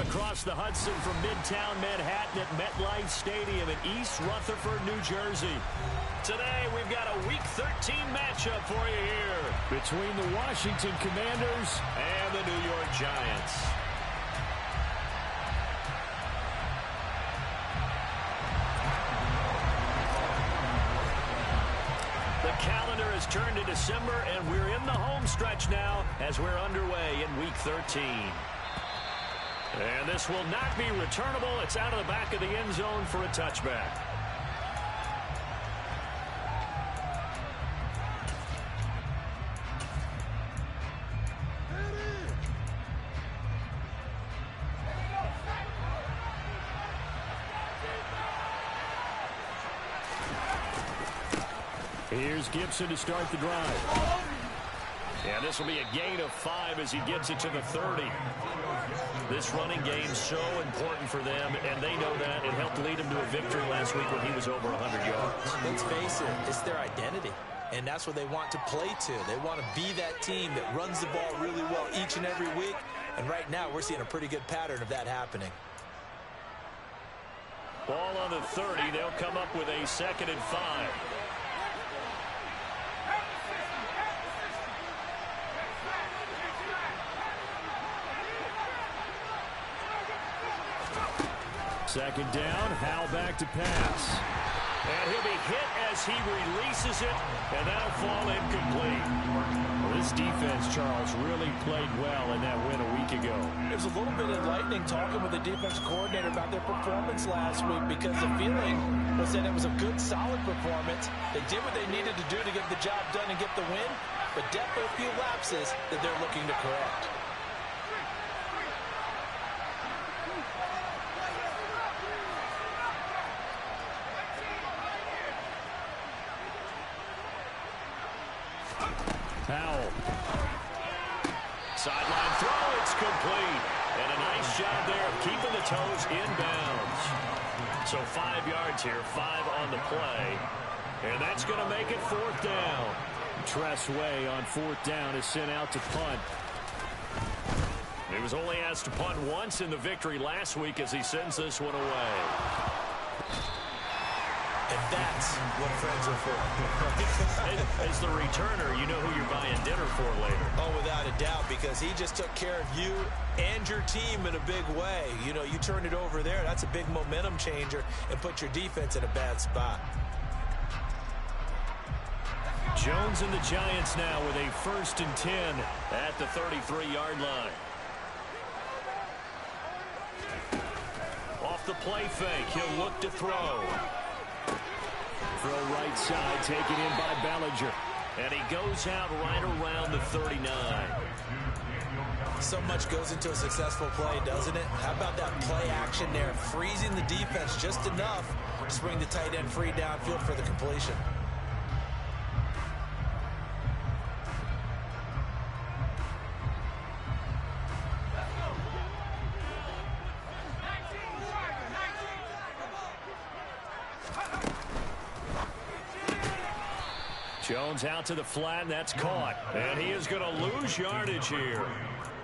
across the Hudson from Midtown Manhattan at MetLife Stadium in East Rutherford, New Jersey. Today, we've got a Week 13 matchup for you here between the Washington Commanders and the New York Giants. The calendar has turned to December, and we're in the home stretch now as we're underway in Week 13. And this will not be returnable. It's out of the back of the end zone for a touchback. Here's Gibson to start the drive. And this will be a gain of 5 as he gets it to the 30. This running game so important for them, and they know that. It helped lead him to a victory last week when he was over 100 yards. Let's face it, it's their identity, and that's what they want to play to. They want to be that team that runs the ball really well each and every week, and right now we're seeing a pretty good pattern of that happening. Ball on the 30. They'll come up with a 2nd and 5. Second down, Howell back to pass. And he'll be hit as he releases it, and that'll fall incomplete. Well, this defense, Charles, really played well in that win a week ago. It was a little bit enlightening talking with the defense coordinator about their performance last week, because the feeling was that it was a good, solid performance. They did what they needed to do to get the job done and get the win, but definitely a few lapses that they're looking to correct. Howell. Sideline throw, it's complete. And a nice job there of keeping the toes inbounds. So 5 yards here, 5 on the play. And that's going to make it 4th down. Tress Way on 4th down is sent out to punt. He was only asked to punt once in the victory last week as he sends this one away. And that's what friends are for. As the returner, you know who you're buying dinner for later. Oh, without a doubt, because he just took care of you and your team in a big way. You know, you turn it over there, that's a big momentum changer, and put your defense in a bad spot. Jones and the Giants now with a 1st and 10 at the 33-yard line. Off the play fake, he'll look to throw. Throw right side, taken in by Bellinger. And he goes out right around the 39. So much goes into a successful play, doesn't it? How about that play action there? Freezing the defense just enough to bring the tight end free downfield for the completion. Jones out to the flat, and that's caught. And he is going to lose yardage here.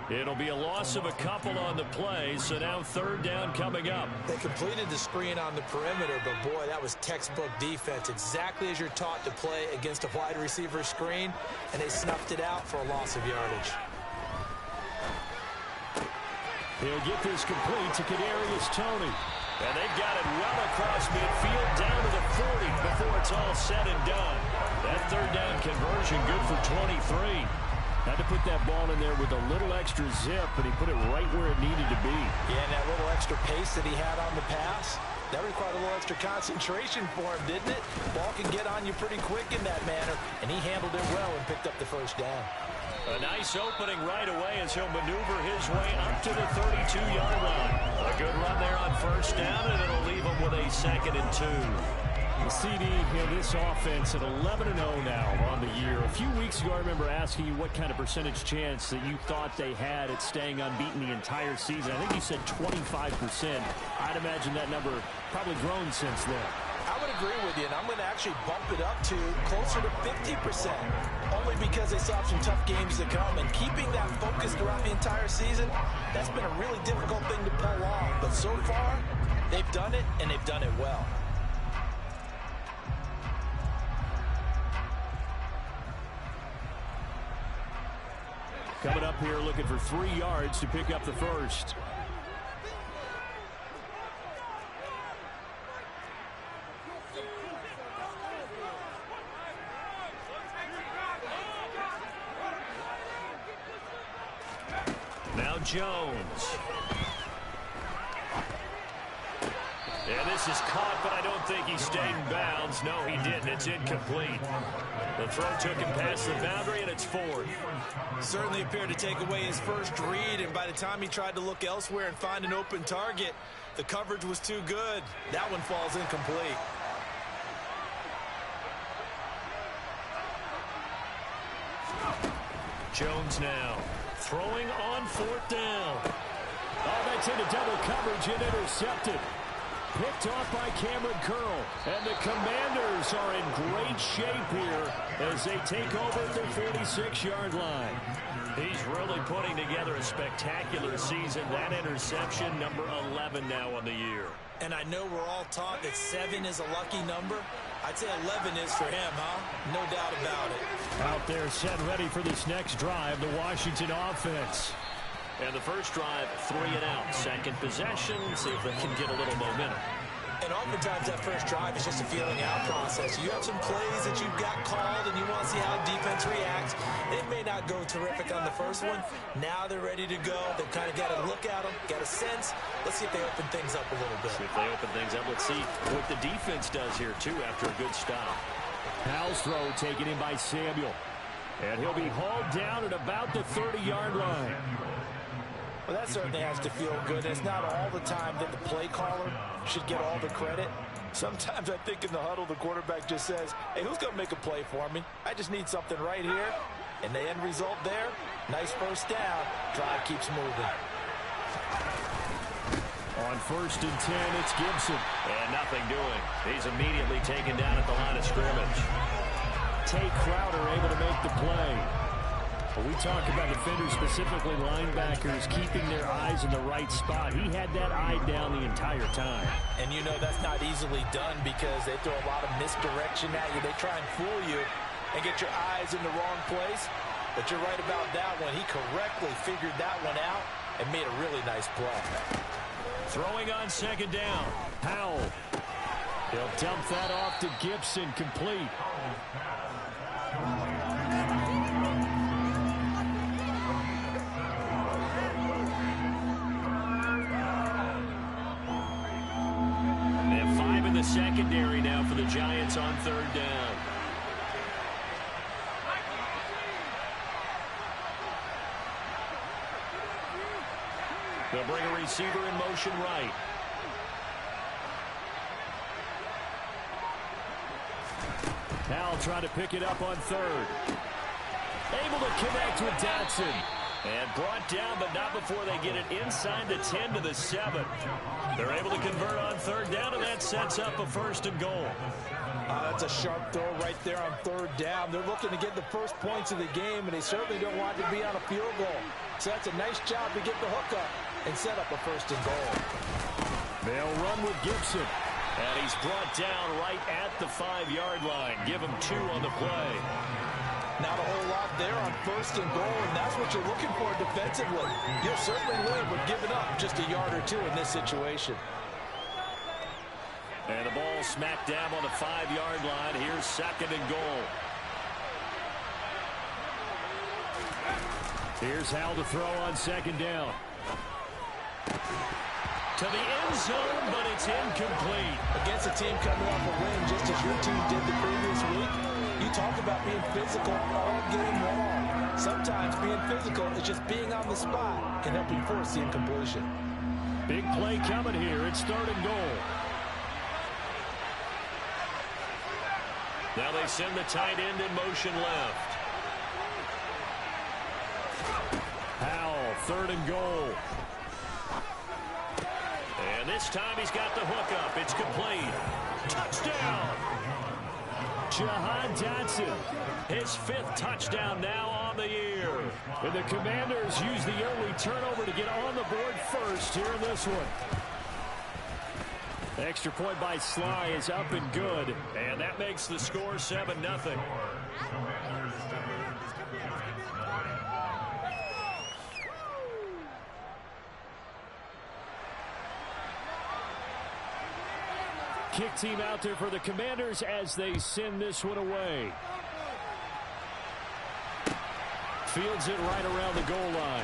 It'll be a loss of a couple on the play, so now 3rd down coming up. They completed the screen on the perimeter, but boy, that was textbook defense. Exactly as you're taught to play against a wide receiver screen, and they snuffed it out for a loss of yardage. He'll get this complete to Kadarius Toney. And they've got it well across midfield down to the 40 before it's all said and done. That 3rd down conversion good for 23. Had to put that ball in there with a little extra zip, but he put it right where it needed to be. Yeah, and that little extra pace that he had on the pass, that required a little extra concentration for him, didn't it? Ball can get on you pretty quick in that manner, and he handled it well and picked up the 1st down. A nice opening right away as he'll maneuver his way up to the 32-yard line. A good run there on 1st down, and it'll leave him with a 2nd and 2. The CD, this offense at 11-0 now on the year. A few weeks ago, I remember asking you what kind of percentage chance that you thought they had at staying unbeaten the entire season. I think you said 25%. I'd imagine that number probably grown since then. I would agree with you, and I'm going to actually bump it up to closer to 50%, only because they still have some tough games to come, and keeping that focus throughout the entire season, that's been a really difficult thing to pull off. But so far, they've done it, and they've done it well. Coming up here looking for 3 yards to pick up the first. Now Jones. And this is caught, but I don't think he stayed in bounds. No, he didn't. It's incomplete. The throw took him past the boundary, and it's 4th. Certainly appeared to take away his first read, and by the time he tried to look elsewhere and find an open target, the coverage was too good. That one falls incomplete. Jones now throwing on 4th down. Oh, that's into double coverage and intercepted. Picked off by Cameron Curl. And the Commanders are in great shape here as they take over at their 46-yard line. He's really putting together a spectacular season. That interception, number 11 now on the year. And I know we're all taught that 7 is a lucky number. I'd say 11 is for him, huh? No doubt about it. Out there set ready for this next drive, the Washington offense. And the first drive, 3 and out. Second possession, see if they can get a little momentum. And oftentimes that first drive is just a feeling out process. You have some plays that you've got called and you want to see how defense reacts. It may not go terrific on the first one. Now they're ready to go. They've kind of got to look at them, get a sense. Let's see if they open things up a little bit. See if they open things up. Let's see what the defense does here, too, after a good stop. Powell's throw taken in by Samuel. And he'll be hauled down at about the 30-yard line. Well, that certainly has to feel good. It's not all the time that the play caller should get all the credit. Sometimes I think in the huddle, the quarterback just says, hey, who's going to make a play for me? I just need something right here. And the end result there, nice first down. Drive keeps moving. On 1st and 10, it's Gibson. And nothing doing. He's immediately taken down at the line of scrimmage. Tate Crowder able to make the play. When we talk about defenders, specifically linebackers, keeping their eyes in the right spot, he had that eye down the entire time. And you know that's not easily done because they throw a lot of misdirection at you. They try and fool you and get your eyes in the wrong place. But you're right about that one. He correctly figured that one out and made a really nice play. Throwing on 2nd down, Powell. He'll dump that off to Gibson, complete. Secondary now for the Giants on 3rd down. They'll bring a receiver in motion right. Powell trying to pick it up on 3rd. Able to connect with Dotson. And brought down, but not before they get it inside the 10 to the 7. They're able to convert on 3rd down, and that sets up a 1st and goal. That's a sharp throw right there on 3rd down. They're looking to get the first points of the game, and they certainly don't want to be on a field goal. So that's a nice job to get the hook up and set up a 1st and goal. They'll run with Gibson. And he's brought down right at the 5-yard line. Give him 2 on the play. Not a whole lot there on 1st and goal, and that's what you're looking for defensively. You'll certainly live with giving up just a yard or 2 in this situation. And the ball smacked down on the 5-yard line. Here's 2nd and goal. Here's Howell to throw on 2nd down. To the end zone, but it's incomplete. Against a team coming off a win, just as your team did the previous week, you talk about being physical all game long. Sometimes being physical is just being on the spot can help you force the incompletion. Big play coming here. It's 3rd and goal. Now they send the tight end in motion left. Howell, 3rd and goal. And And this time he's got the hook up. It's complete. Touchdown! Jahan Dotson, his 5th touchdown now on the year. And the Commanders use the early turnover to get on the board first here in this one. The extra point by Sly is up and good. And that makes the score 7-0. Kick team out there for the Commanders as they send this one away. Fields it right around the goal line.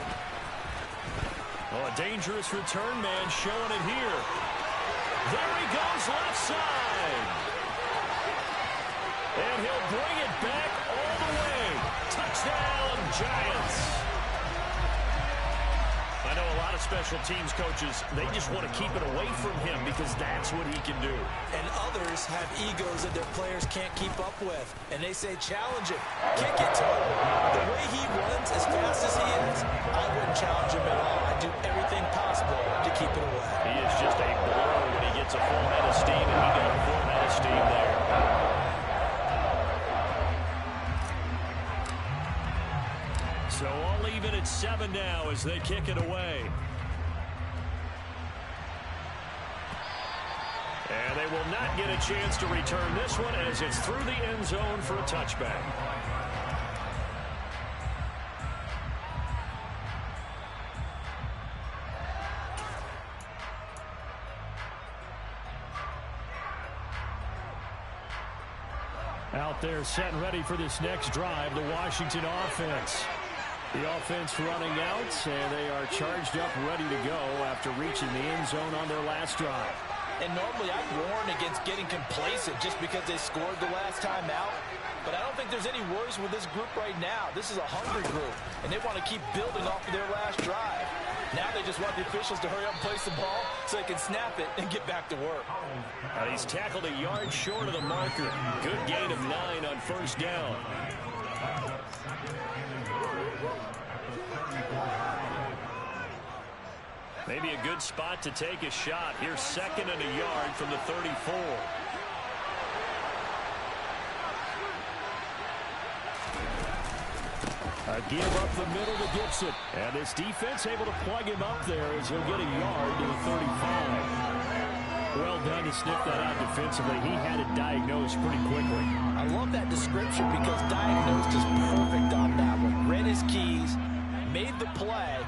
Oh, a dangerous return man showing it here. There he goes left side. And he'll bring it back all the way. Touchdown, Giants. I know a lot of special teams coaches, they just want to keep it away from him because that's what he can do. And others have egos that their players can't keep up with. And they say, challenge it. Kick it to him. The way he runs, as fast as he is, I wouldn't challenge him at all. I'd do everything possible to keep it away. He is just a blur when he gets a full head of steam, and he got a full head of steam there. So all even at 7 now as they kick it away. And they will not get a chance to return this one as it's through the end zone for a touchback. Out there set and ready for this next drive, the Washington offense. The offense running out, and they are charged up, ready to go after reaching the end zone on their last drive. And normally I warn against getting complacent just because they scored the last time out. But I don't think there's any worries with this group right now. This is a hungry group, and they want to keep building off of their last drive. Now they just want the officials to hurry up and place the ball so they can snap it and get back to work. And he's tackled a yard short of the marker. Good gain of 9 on first down. Maybe a good spot to take a shot. Here's 2nd and a yard from the 34. A give up the middle to Gibson. And this defense able to plug him up there as he'll get a yard to the 35. Well done to sniff that out defensively. He had it diagnosed pretty quickly. I love that description because diagnosed is perfect on that one. Read his keys, made the play,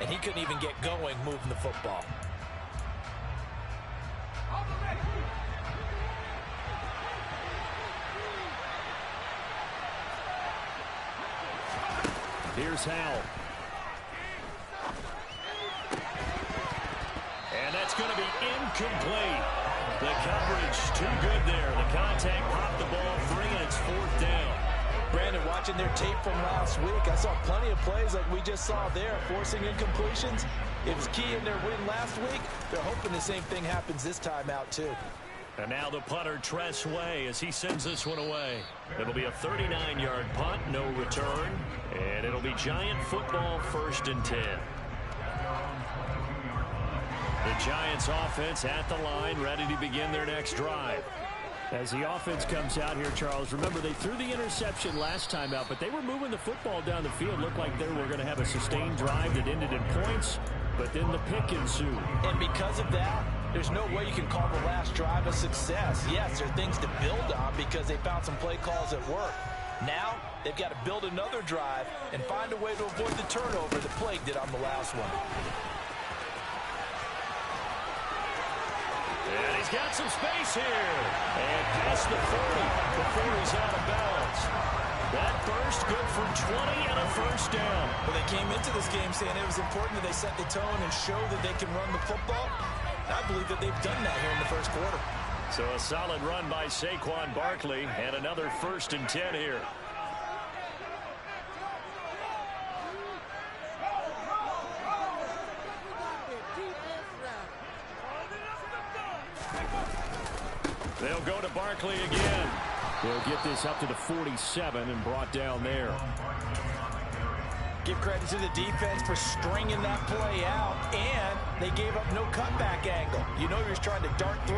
and he couldn't even get going moving the football. Here's Howell. And that's going to be incomplete. The coverage too good there. The contact popped the ball free, and it's 4th down. Brandon, watching their tape from last week, I saw plenty of plays like we just saw there, forcing incompletions. It was key in their win last week. They're hoping the same thing happens this time out, too. And now the punter, Tress Way, as he sends this one away. It'll be a 39-yard punt, no return. And it'll be Giant football, 1st and 10. The Giants offense at the line, ready to begin their next drive. As the offense comes out here, Charles, remember they threw the interception last time out, but they were moving the football down the field. Looked like they were going to have a sustained drive that ended in points, but then the pick ensued. And because of that, there's no way you can call the last drive a success. Yes, there are things to build on because they found some play calls at work. Now, they've got to build another drive and find a way to avoid the turnover that plagued it on the last one. And he's got some space here. And past the 40 before he's out of bounds. That burst good for 20 and a 1st down. Well, they came into this game saying it was important that they set the tone and show that they can run the football. I believe that they've done that here in the 1st quarter. So a solid run by Saquon Barkley and another 1st and 10 here. They'll go to Barkley again. They'll get this up to the 47 and brought down there. Give credit to the defense for stringing that play out, and they gave up no cutback angle. You know he was trying to dart through.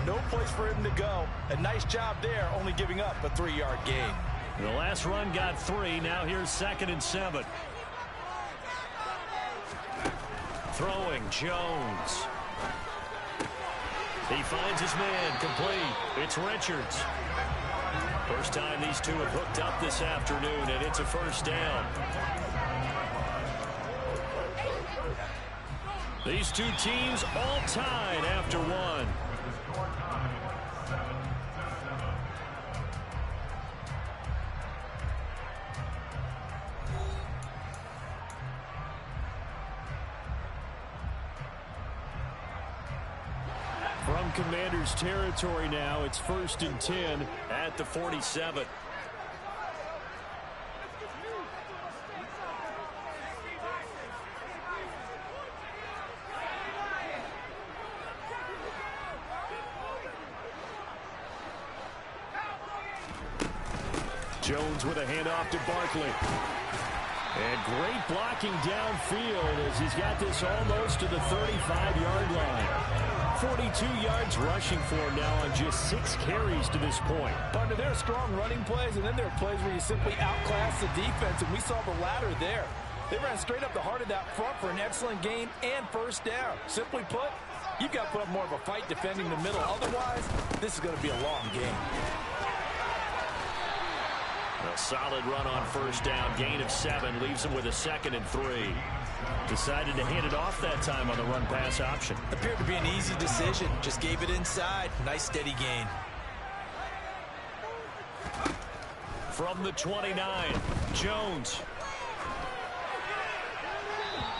No place for him to go. A nice job there, only giving up a 3-yard gain. The last run got 3. Now here's 2nd and 7. Throwing, Jones. He finds his man, complete. It's Richards. First time these two have hooked up this afternoon, and it's a first down. These two teams all tied after one. From Commanders territory now, it's 1st and 10 at the 47. Jones with a handoff to Barkley. And great blocking downfield as he's got this almost to the 35-yard line. 42 yards rushing for him now on just 6 carries to this point. Partner, there are strong running plays, and then there are plays where you simply outclass the defense, and we saw the latter there. They ran straight up the heart of that front for an excellent gain and first down. Simply put, you've got to put up more of a fight defending the middle. Otherwise, this is going to be a long game. A solid run on first down. Gain of 7 leaves him with a 2nd and 3. Decided to hand it off that time on the run-pass option. Appeared to be an easy decision. Just gave it inside. Nice steady gain. From the 29, Jones.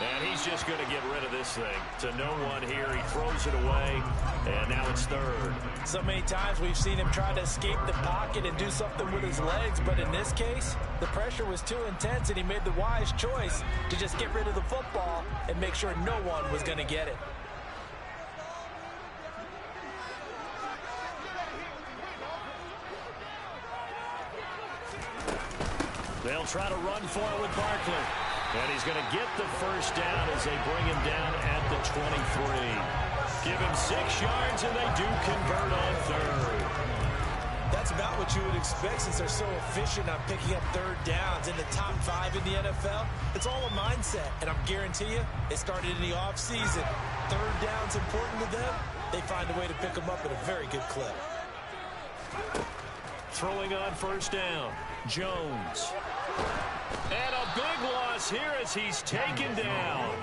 And he's just going to get rid of this thing. To no one here. He throws it away. And now it's 3rd. So many times we've seen him try to escape the pocket and do something with his legs. But in this case, the pressure was too intense, and he made the wise choice to just get rid of the football and make sure no one was going to get it. They'll try to run for it with Barkley. And he's going to get the first down as they bring him down at the 23. Give him 6 yards, and they do convert on 3rd. That's about what you would expect since they're so efficient on picking up 3rd downs. In the top 5 in the NFL, it's all a mindset. And I'm guarantee you, it started in the offseason. 3rd down's important to them. They find a way to pick them up at a very good clip. Throwing on first down, Jones. And a big loss here as he's taken down.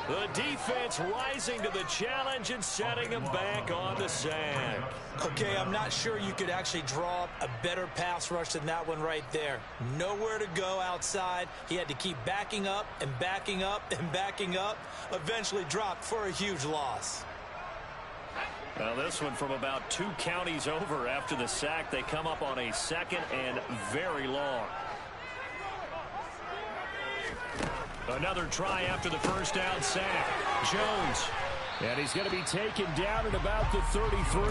The defense rising to the challenge and setting him back on the sack. Okay, I'm not sure you could actually draw up a better pass rush than that one right there. Nowhere to go outside. He had to keep backing up and backing up and backing up. Eventually dropped for a huge loss. Now this one from about 2 counties over after the sack. They come up on a 2nd and very long. Another try after the first down sack. Jones. And he's going to be taken down at about the 33.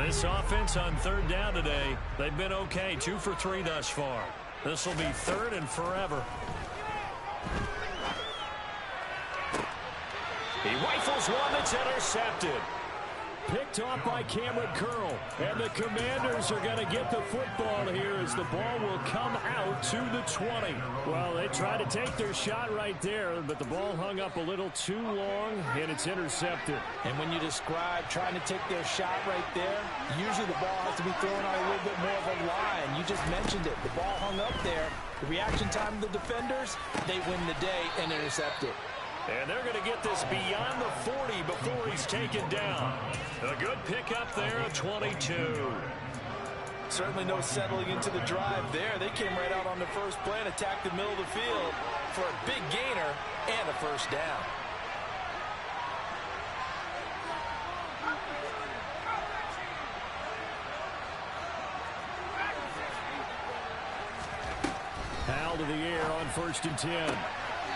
This offense on 3rd down today, they've been okay. 2 for 3 thus far. This will be 3rd and forever. He rifles one that's intercepted. Picked off by Cameron Curl. And the Commanders are going to get the football here as the ball will come out to the 20. Well, they tried to take their shot right there, but the ball hung up a little too long, and it's intercepted. And when you describe trying to take their shot right there, usually the ball has to be thrown on a little bit more of a line. You just mentioned it. The ball hung up there. The reaction time of the defenders, they win the day and intercept it. And they're going to get this beyond the 40 before he's taken down. A good pickup there of 22. Certainly no settling into the drive there. They came right out on the first play and attacked the middle of the field for a big gainer and a first down. to the air on 1st and 10.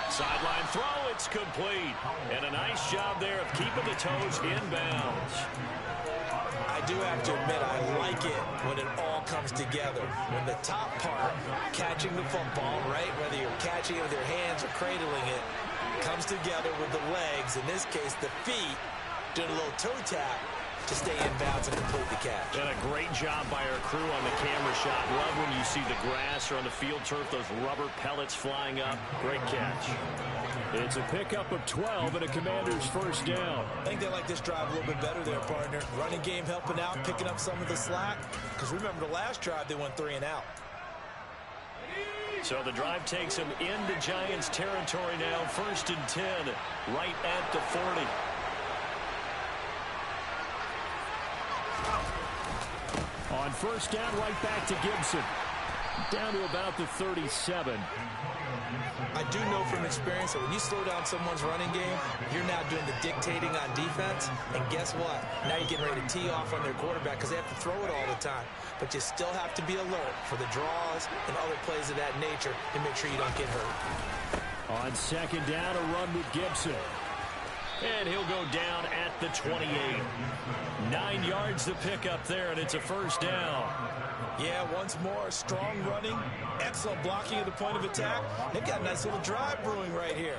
Sideline throw, it's complete. And a nice job there of keeping the toes inbounds. I do have to admit, I like it when it all comes together. When the top part, catching the football, right, whether you're catching it with your hands or cradling it, comes together with the legs, in this case the feet, doing a little toe tap to stay in bounds and complete the catch. And a great job by our crew on the camera shot. Love when you see the grass or on the field turf, those rubber pellets flying up. Great catch. It's a pickup of 12 and a Commanders first down. I think they like this drive a little bit better there, partner. Running game helping out, picking up some of the slack. Because remember the last drive, they went 3 and out. So the drive takes them into Giants territory now. 1st and 10, right at the 40. On first down, right back to Gibson. Down to about the 37. I do know from experience that when you slow down someone's running game, you're now doing the dictating on defense. And guess what? Now you're getting ready to tee off on their quarterback because they have to throw it all the time. But you still have to be alert for the draws and other plays of that nature to make sure you don't get hurt. On second down, a run with Gibson. And he'll go down at the 28. 9 yards to pick up there, and it's a first down. Yeah, once more, strong running, excellent blocking at the point of attack. They've got a nice little drive brewing right here.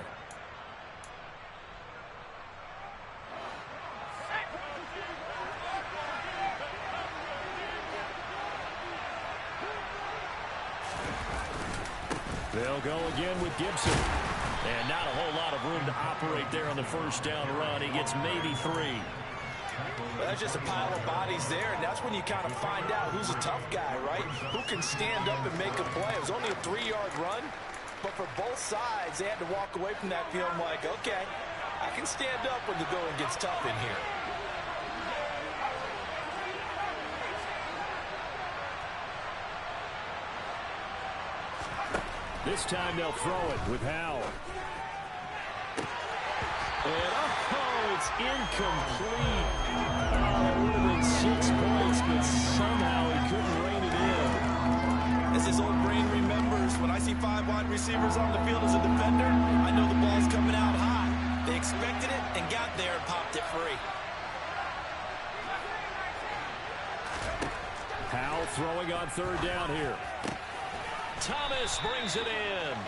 They'll go again with Gibson. And not a whole lot of room to operate there on the first down run. He gets maybe 3. Well, that's just a pile of bodies there, and that's when you kind of find out who's a tough guy, right? Who can stand up and make a play. It was only a 3-yard run, but for both sides, they had to walk away from that feeling like, okay, I can stand up when the going gets tough in here. This time they'll throw it with Howell. And it's incomplete. It would have been 6 points, but somehow he couldn't rein it in. As his old brain remembers, when I see 5 wide receivers on the field as a defender, I know the ball's coming out high. They expected it and got there and popped it free. Howell throwing on third down here. Thomas brings it in.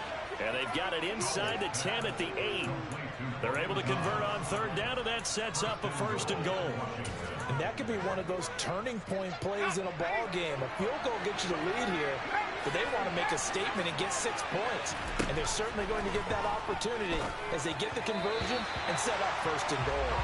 And they've got it inside the 10 at the 8. They're able to convert on third down, and that sets up a 1st and goal. And that could be one of those turning point plays in a ball game. A field goal gets you the lead here, but they want to make a statement and get 6 points. And they're certainly going to get that opportunity as they get the conversion and set up 1st and goal.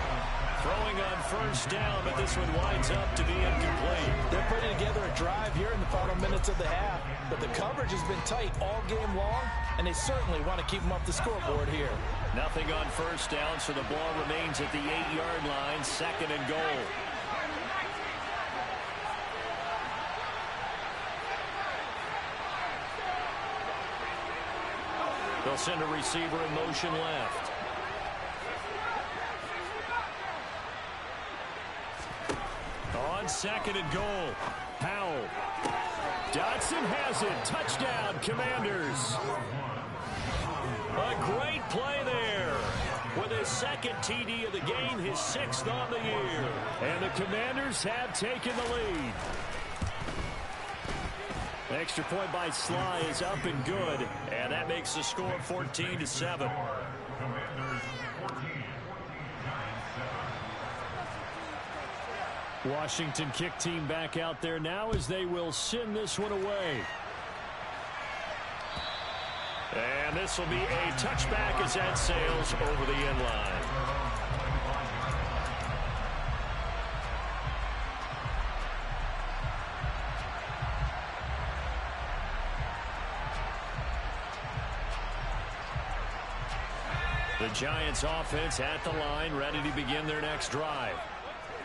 Throwing on first down, but this one winds up to be incomplete. They're putting together a drive here in the final minutes of the half, but the coverage has been tight all game long, and they certainly want to keep them up the scoreboard here. Nothing on first down, so the ball remains at the 8-yard line, 2nd and goal. They'll send a receiver in motion left. On 2nd and goal, Howell. Dotson has it. Touchdown, Commanders. A great play there. With his 2nd TD of the game, his 6th on the year. And the Commanders have taken the lead. Extra point by Sly is up and good. And that makes the score 14-7. Washington kick team back out there now as they will send this one away. And this will be a touchback as that sails over the end line. The Giants offense at the line, ready to begin their next drive.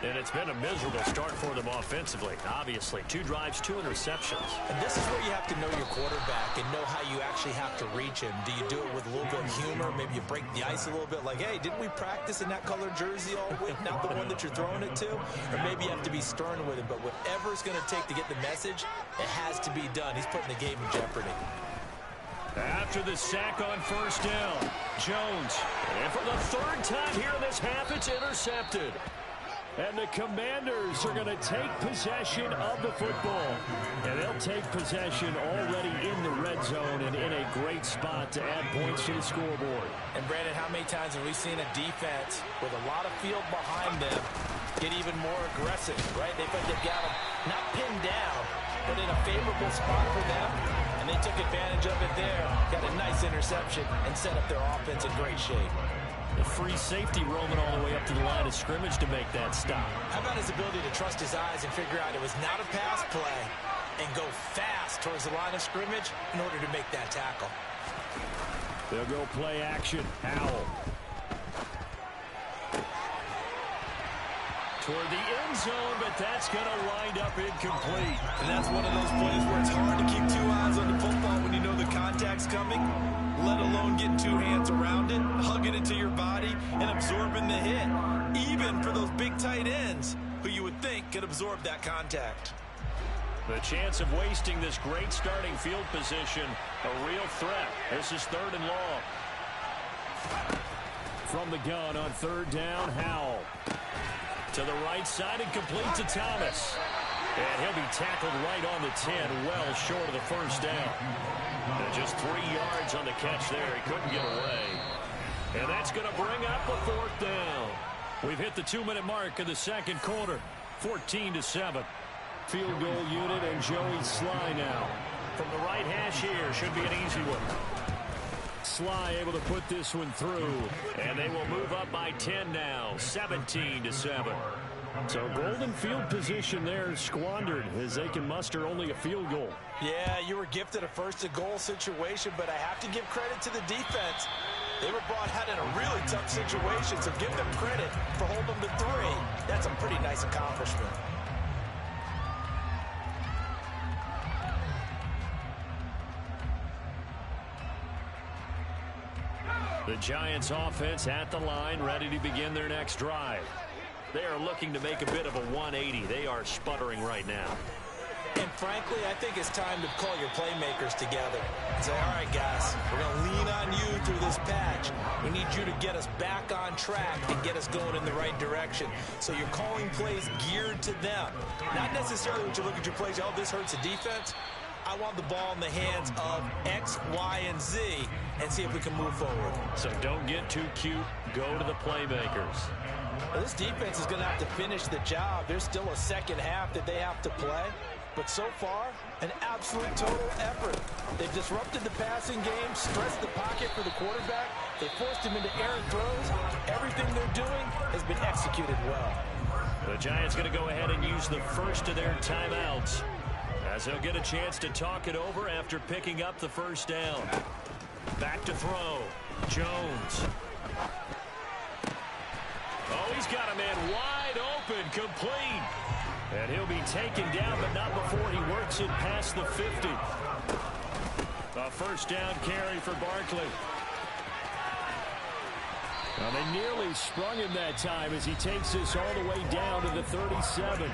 And it's been a miserable start for them offensively, obviously. 2 drives, 2 interceptions. And this is where you have to know your quarterback and know how you actually have to reach him. Do you do it with a little bit of humor? Maybe you break the ice a little bit, like, hey, didn't we practice in that colored jersey all week, not the one that you're throwing it to? Or maybe you have to be stern with him. But whatever it's going to take to get the message, it has to be done. He's putting the game in jeopardy. After the sack on first down, Jones. And for the third time here in this half, it's intercepted. And the Commanders are going to take possession of the football. And they'll take possession already in the red zone and in a great spot to add points to the scoreboard. And Brandon, how many times have we seen a defense with a lot of field behind them get even more aggressive, right? They think they've got them not pinned down, but in a favorable spot for them. And they took advantage of it there. Got a nice interception and set up their offense in great shape. The free safety roaming all the way up to the line of scrimmage to make that stop. How about his ability to trust his eyes and figure out it was not a pass play and go fast towards the line of scrimmage in order to make that tackle. They'll go play action. Howell. Toward the end zone, but that's going to wind up incomplete. And that's one of those plays where it's hard to keep two eyes on the football when you know the contact's coming, let alone getting two hands around it, hugging it to your body, and absorbing the hit. Even for those big tight ends who you would think could absorb that contact. The chance of wasting this great starting field position, a real threat. This is 3rd and long. From the gun on 3rd down, Howell. To the right side and complete to Thomas. And he'll be tackled right on the 10, well short of the first down. And just 3 yards on the catch there. He couldn't get away. And that's going to bring up a 4th down. We've hit the 2-minute mark in the second quarter. 14-7. Field goal unit and Joey Sly now. From the right hash here, should be an easy one. Sly able to put this one through. And they will move up by 10 now, 17-7. So golden field position there squandered as they can muster only a field goal. Yeah, you were gifted a first-and-goal situation, but I have to give credit to the defense. They were brought out in a really tough situation, so give them credit for holding them to 3. That's a pretty nice accomplishment. The Giants offense at the line, ready to begin their next drive. They are looking to make a bit of a 180. They are sputtering right now. And frankly, I think it's time to call your playmakers together and say, all right, guys, we're going to lean on you through this patch. We need you to get us back on track and get us going in the right direction. So you're calling plays geared to them. Not necessarily when you look at your plays, oh, this hurts the defense. I want the ball in the hands of X, Y, and Z and see if we can move forward. So don't get too cute. Go to the playmakers. Well, this defense is going to have to finish the job. There's still a second half that they have to play. But so far, an absolute total effort. They've disrupted the passing game, stressed the pocket for the quarterback. They forced him into errant throws. Everything they're doing has been executed well. The Giants going to go ahead and use the first of their timeouts, as they'll get a chance to talk it over after picking up the first down. Back to throw. Jones. Oh, he's got a man wide open, complete. And he'll be taken down, but not before he works it past the 50. A first down carry for Barkley. Well, they nearly sprung him that time as he takes this all the way down to the 37.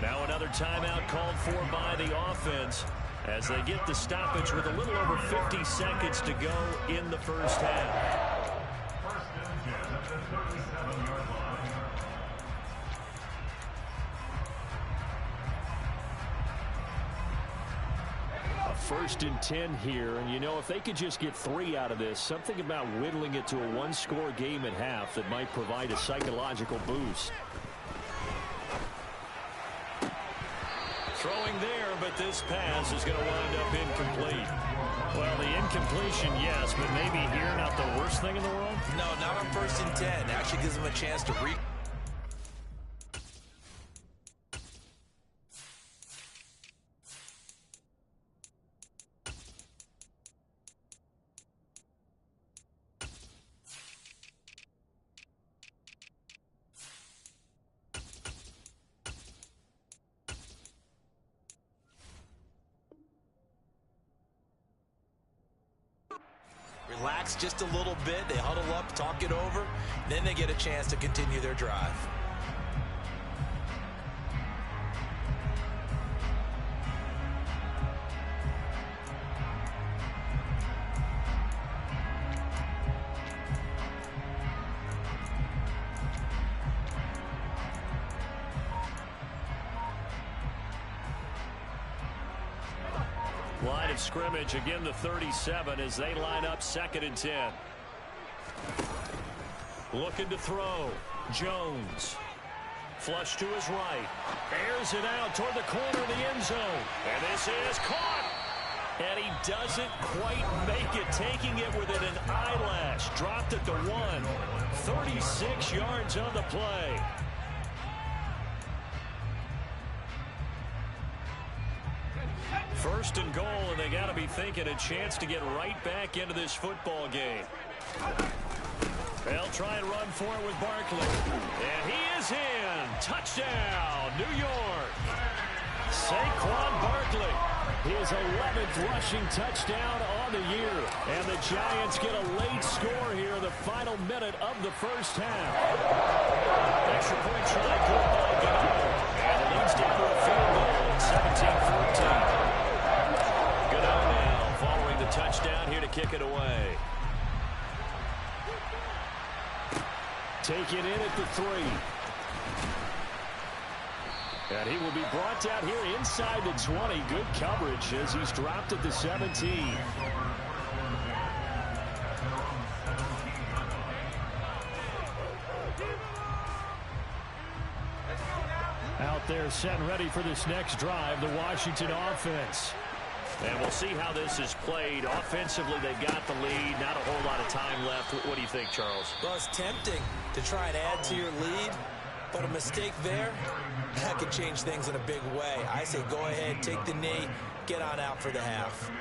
Now another timeout called for by the offense as they get the stoppage with a little over 50 seconds to go in the first half. First and 10 here, and you know, if they could just get 3 out of this, something about whittling it to a one-score game at half that might provide a psychological boost. Throwing there, but this pass is going to wind up incomplete. Well, the incompletion, yes, but maybe here not the worst thing in the world? No, not on first and 10. Actually gives them a chance to relax just a little bit. They huddle up, talk it over, then they get a chance to continue their drive. Line of scrimmage, again the 37 as they line up 2nd and 10. Looking to throw. Jones. Flush to his right. Airs it out toward the corner of the end zone. And this is caught. And he doesn't quite make it, taking it within an eyelash. Dropped at the 1. 36 yards on the play. First and goal, and they got to be thinking a chance to get right back into this football game. They'll try and run for it with Barkley. And he is in. Touchdown, New York. Saquon Barkley. His 11th rushing touchdown on the year. And the Giants get a late score here in the final minute of the first half. Extra point try good by Gano. And it leads down to a field goal at 17-14. Gano now following the touchdown here to kick it away. Take it in at the 3. And he will be brought down here inside the 20. Good coverage as he's dropped at the 17. Out there set and ready for this next drive, the Washington offense. And we'll see how this is played. Offensively, they've got the lead. Not a whole lot of time left. What do you think, Charles? Well, it's tempting to try and add to your lead, but a mistake there, that could change things in a big way. I say go ahead, take the knee, get on out for the half.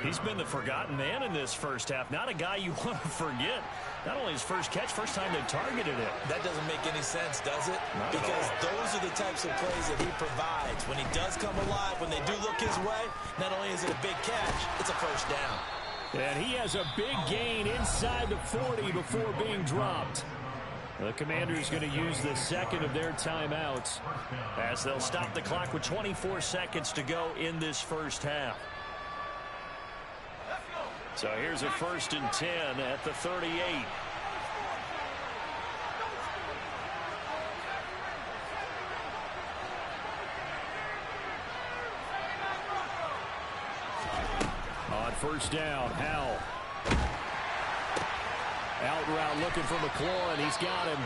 He's been the forgotten man in this first half. Not a guy you want to forget. Not only his first catch, first time they targeted him. That doesn't make any sense, does it? Not because those are the types of plays that he provides. When he does come alive, when they do look his way, not only is it a big catch, it's a first down. And he has a big gain inside the 40 before being dropped. The Commanders going to use the second of their timeouts as they'll stop the clock with 24 seconds to go in this first half. So here's a 1st and 10 at the 38. On first down, Howell. Out route looking for McLaurin. He's got him.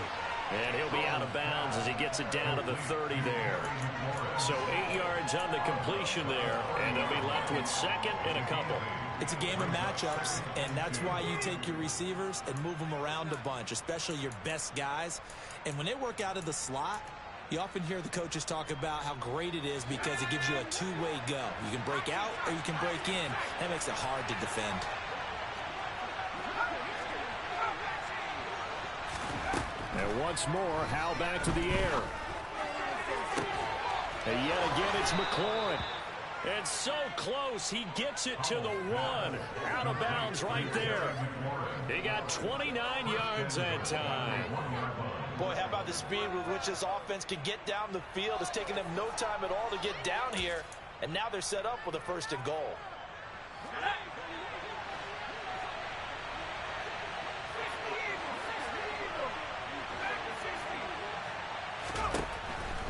And he'll be out of bounds as he gets it down to the 30 there. So 8 yards on the completion there. And they'll be left with 2nd and a couple. It's a game of matchups, and that's why you take your receivers and move them around a bunch, especially your best guys. And when they work out of the slot, you often hear the coaches talk about how great it is because it gives you a two-way go. You can break out or you can break in. That makes it hard to defend. And once more, Howell back to the air. And yet again, it's McLaurin. And so close, he gets it to the 1. Out of bounds right there. He got 29 yards that time. Boy, how about the speed with which this offense can get down the field? It's taken them no time at all to get down here. And now they're set up with a 1st and goal.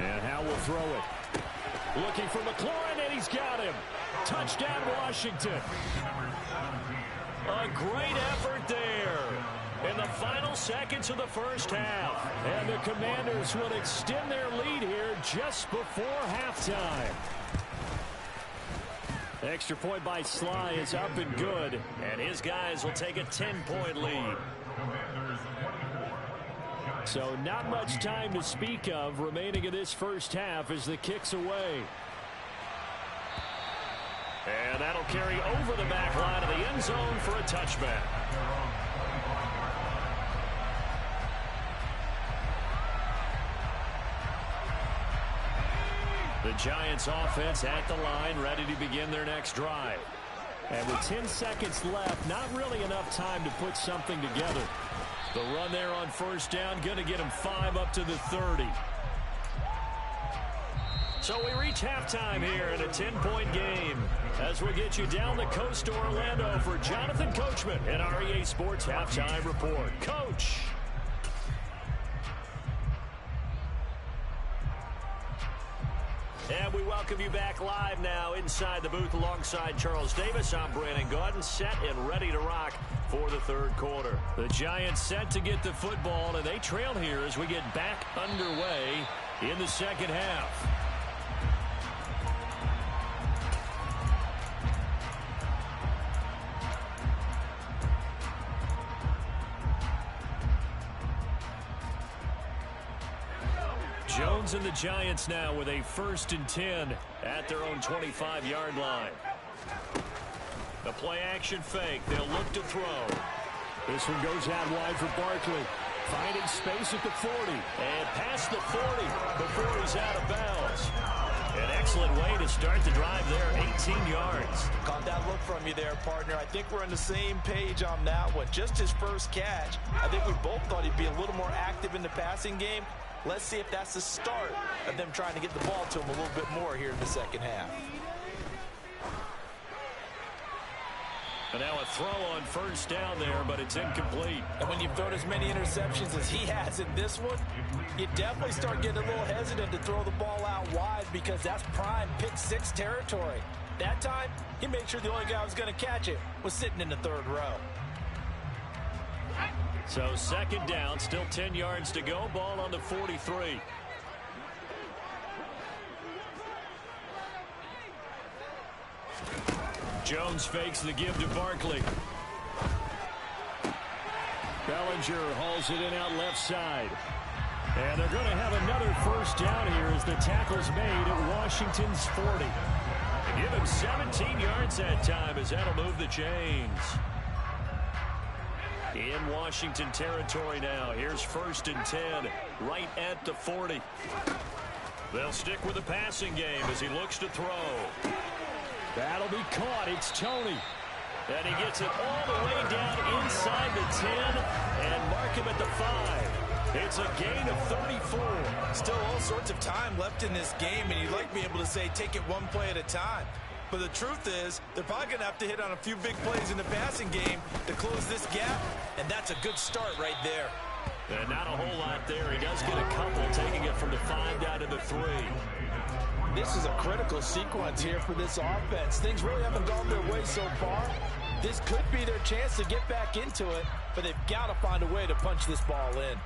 And Howell will throw it. Looking for McLaurin, and he's got him. Touchdown, Washington. A great effort there in the final seconds of the first half. And the Commanders will extend their lead here just before halftime. Extra point by Sly is up and good. And his guys will take a 10-point lead. So not much time to speak of remaining in this first half as the kick's away. And that'll carry over the back line of the end zone for a touchback. The Giants offense at the line, ready to begin their next drive. And with 10 seconds left, not really enough time to put something together. The run there on first down, going to get him 5 up to the 30. So we reach halftime here in a 10-point game as we get you down the coast to Orlando for Jonathan Coachman and our EA Sports Halftime Report. Coach. And we welcome you back live now inside the booth alongside Charles Davis. I'm Brandon Gaudin, set and ready to rock for the third quarter. The Giants set to get the football, and they trail here as we get back underway in the second half. Jones and the Giants now with a 1st and 10 at their own 25-yard line. The play action fake. They'll look to throw. This one goes out wide for Barkley. Finding space at the 40. And past the 40 before he's out of bounds. An excellent way to start the drive there, 18 yards. Caught that look from you there, partner. I think we're on the same page on that one. Just his first catch. I think we both thought he'd be a little more active in the passing game. Let's see if that's the start of them trying to get the ball to him a little bit more here in the second half. And now a throw on 1st down there, but it's incomplete. And when you've thrown as many interceptions as he has in this one, you definitely start getting a little hesitant to throw the ball out wide because that's prime pick-6 territory. That time, he made sure the only guy who was going to catch it was sitting in the 3rd row. So 2nd down, still 10 yards to go. Ball on the 43. Jones fakes the give to Barkley. Bellinger hauls it in out left side. And they're going to have another 1st down here as the tackle's made at Washington's 40. Give him 17 yards that time as that'll move the chains. In Washington territory now. Here's 1st and 10 right at the 40. They'll stick with the passing game as he looks to throw. That'll be caught. It's Tony. And he gets it all the way down inside the 10 and mark him at the 5. It's a gain of 34. Still all sorts of time left in this game, and you'd like to be able to say take it one play at a time. But the truth is, they're probably going to have to hit on a few big plays in the passing game to close this gap, and that's a good start right there. And not a whole lot there. He does get a couple, taking it from the 5 down to the 3. This is a critical sequence here for this offense. Things really haven't gone their way so far. This could be their chance to get back into it, but they've got to find a way to punch this ball in.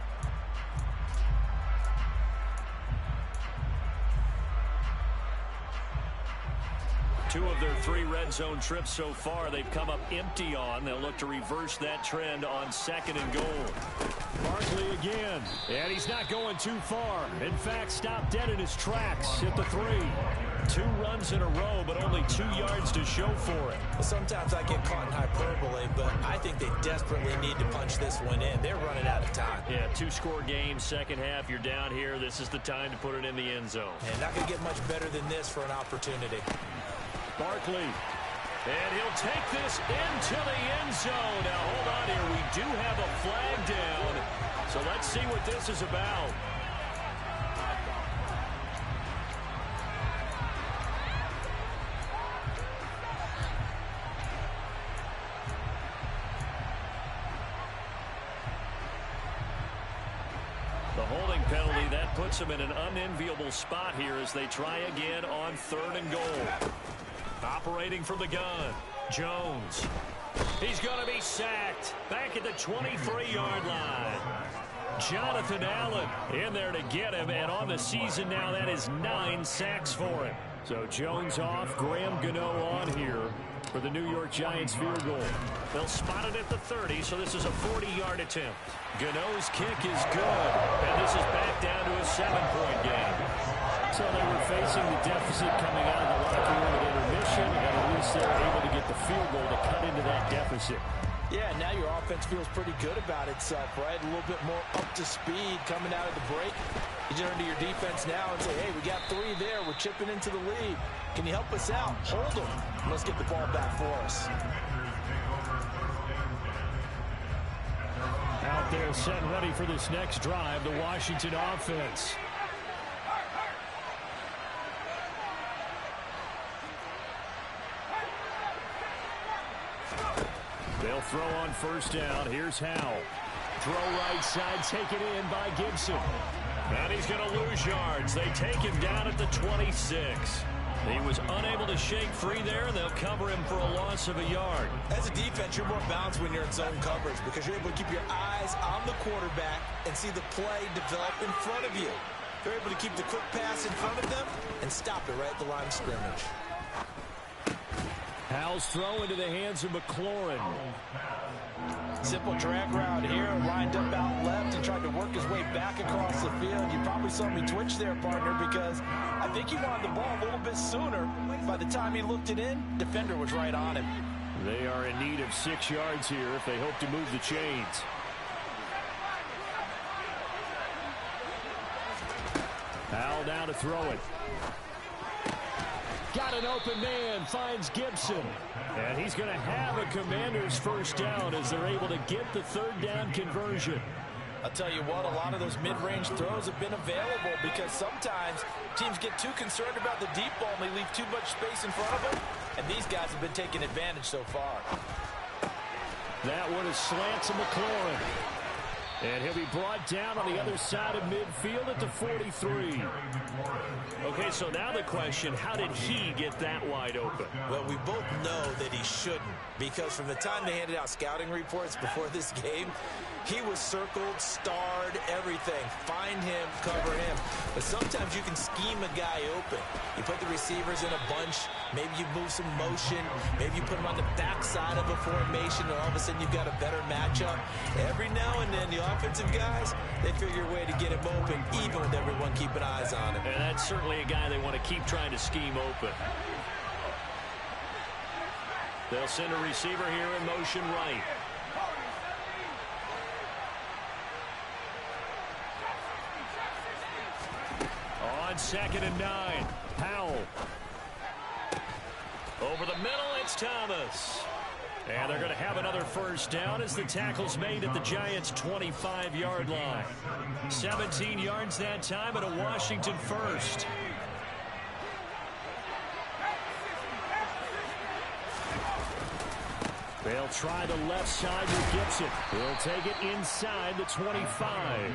Two of their 3 red zone trips so far they've come up empty on. They'll look to reverse that trend on 2nd and goal. Barkley again, and he's not going too far. In fact, stopped dead in his tracks at the 3. 2 runs in a row, but only 2 yards to show for it. Well, sometimes I get caught in hyperbole, but I think they desperately need to punch this one in. They're running out of time. Yeah, 2-score game, second half. You're down here. This is the time to put it in the end zone. And not going to get much better than this for an opportunity. Barkley, and he'll take this into the end zone. Now, hold on here. We do have a flag down, so let's see what this is about. The holding penalty, that puts him in an unenviable spot here as they try again on 3rd and goal. Operating from the gun, Jones. He's going to be sacked back at the 23-yard line. Jonathan Allen in there to get him, and on the season now, that is 9 sacks for him. So Jones off, Graham Gano on here for the New York Giants field goal. They'll spot it at the 30, so this is a 40-yard attempt. Gano's kick is good, and this is back down to a 7-point game. So they were facing the deficit coming out of the locker room at intermission, and at least they're able to get the field goal to cut into that deficit. Yeah, now your offense feels pretty good about itself, right? A little bit more up to speed coming out of the break. You turn to your defense now and say, hey, we got 3 there. We're chipping into the lead. Can you help us out? Hold them. Let's get the ball back for us. Out there set and ready for this next drive, the Washington offense. They'll throw on 1st down. Here's Howell. Throw right side, taken in by Gibson. And he's going to lose yards. They take him down at the 26. He was unable to shake free there, and they'll cover him for a loss of a yard. As a defense, you're more balanced when you're in zone coverage because you're able to keep your eyes on the quarterback and see the play develop in front of you. They're able to keep the quick pass in front of them and stop it right at the line of scrimmage. Howell's throw into the hands of McLaurin. Simple drag route here, lined up out left and tried to work his way back across the field. You probably saw me twitch there, partner, because I think he wanted the ball a little bit sooner. By the time he looked it in, defender was right on him. They are in need of 6 yards here if they hope to move the chains. Howell now to throw it. Got an open man, finds Gibson. And he's going to have a Commanders first down as they're able to get the third down conversion. I'll tell you what, a lot of those mid-range throws have been available because sometimes teams get too concerned about the deep ball and they leave too much space in front of them. And these guys have been taking advantage so far. That one is slant to McLaurin. And he'll be brought down on the other side of midfield at the 43. Okay, so now the question, how did he get that wide open? Well, we both know that he shouldn't, because from the time they handed out scouting reports before this game, he was circled, starred, everything. Find him, cover him. But sometimes you can scheme a guy open. You put the receivers in a bunch. Maybe you move some motion. Maybe you put them on the backside of a formation, and all of a sudden you've got a better matchup. Every now and then, the offensive guys, they figure a way to get him open, even with everyone keeping eyes on him. And that's certainly a guy they want to keep trying to scheme open. They'll send a receiver here in motion right. On 2nd and 9, Howell. Over the middle, it's Thomas. And they're going to have another first down as the tackle's made at the Giants' 25-yard line. 17 yards that time and a Washington first. They'll try the left side with Gibson. He'll take it inside the 25.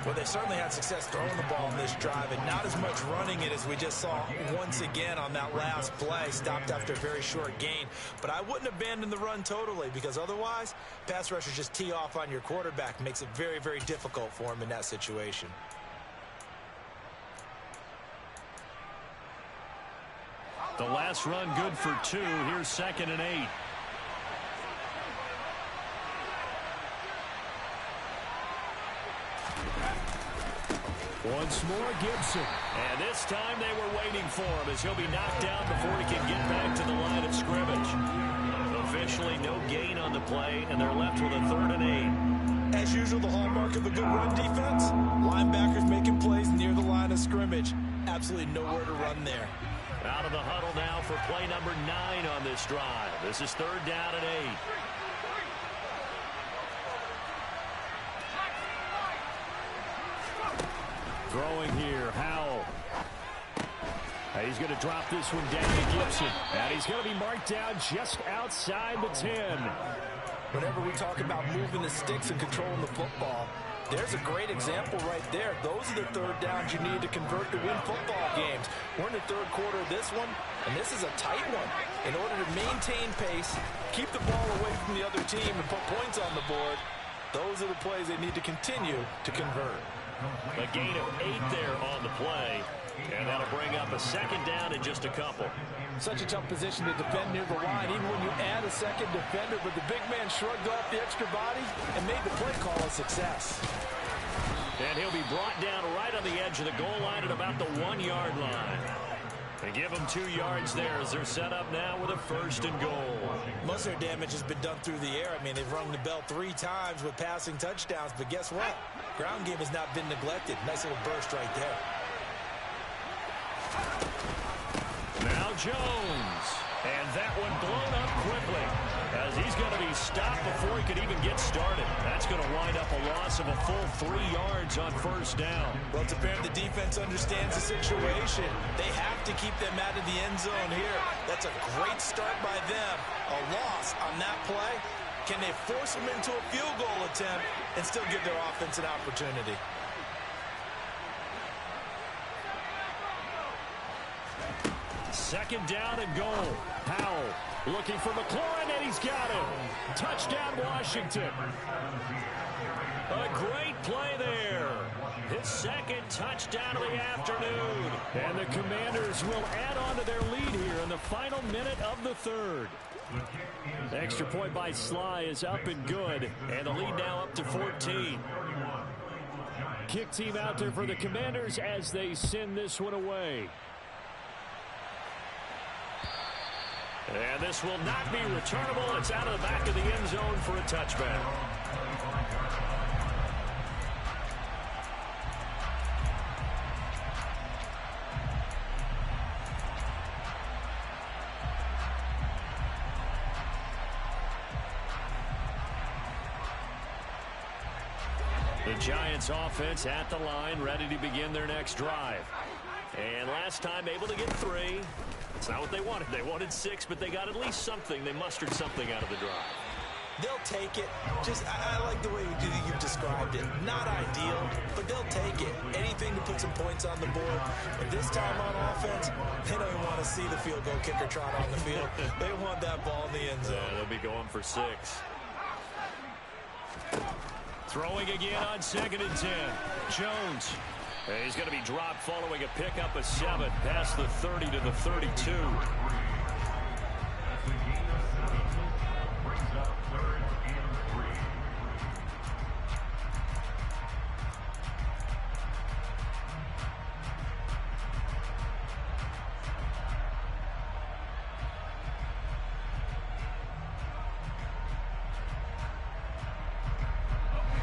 Well, they certainly had success throwing the ball in this drive, and not as much running it as we just saw once again on that last play. Stopped after a very short gain. But I wouldn't abandon the run totally, because otherwise, pass rushers just tee off on your quarterback. Makes it very, very difficult for him in that situation. The last run good for 2. Here's 2nd and 8. Once more, Gibson. And this time they were waiting for him as he'll be knocked down before he can get back to the line of scrimmage. Officially no gain on the play, and they're left with a 3rd and 8. As usual, the hallmark of a good run defense, linebackers making plays near the line of scrimmage. Absolutely nowhere to run there. Out of the huddle now for play number 9 on this drive. This is 3rd down and 8. Throwing here, Howell. He's going to drop this one down to Gibson. And he's going to be marked down just outside the 10. Whenever we talk about moving the sticks and controlling the football, there's a great example right there. Those are the 3rd downs you need to convert to win football games. We're in the 3rd quarter of this one, and this is a tight one. In order to maintain pace, keep the ball away from the other team, and put points on the board, those are the plays they need to continue to convert. A gain of 8 there on the play, and that'll bring up a 2nd down in just a couple. Such a tough position to defend near the line, even when you add a 2nd defender, but the big man shrugged off the extra body and made the play call a success. And he'll be brought down right on the edge of the goal line at about the 1-yard line. They give him 2 yards there as they're set up now with a 1st and goal. Most of their damage has been done through the air. I mean, they've rung the bell 3 times with passing touchdowns, but guess what? Ground game has not been neglected. Nice little burst right there. Now Jones. And that one blown up quickly as he's going to be stopped before he could even get started. That's going to wind up a loss of a full 3 yards on 1st down. Well, it's apparent the defense understands the situation. They have to keep them out of the end zone here. That's a great start by them. A loss on that play. Can they force them into a field goal attempt and still give their offense an opportunity? Second down and goal. Powell looking for McLaurin, and he's got him. Touchdown, Washington. A great play there. His second touchdown of the afternoon. And the Commanders will add on to their lead here in the final minute of the third. The extra point by Sly is up and good. And the lead now up to 14. Kick team out there for the Commanders as they send this one away. And this will not be returnable. It's out of the back of the end zone for a touchback. The Giants offense at the line, ready to begin their next drive. And last time able to get 3. It's not what they wanted. They wanted 6, but they got at least something. They mustered something out of the drive. They'll take it. I like the way you've described it. Not ideal, but they'll take it. Anything to put some points on the board. But this time on offense, they don't even want to see the field goal kicker trot on the field. They want that ball in the end zone. Yeah, they'll be going for 6. Throwing again on 2nd and 10. Jones. He's going to be dropped following a pickup of 7 past the 30 to the 32.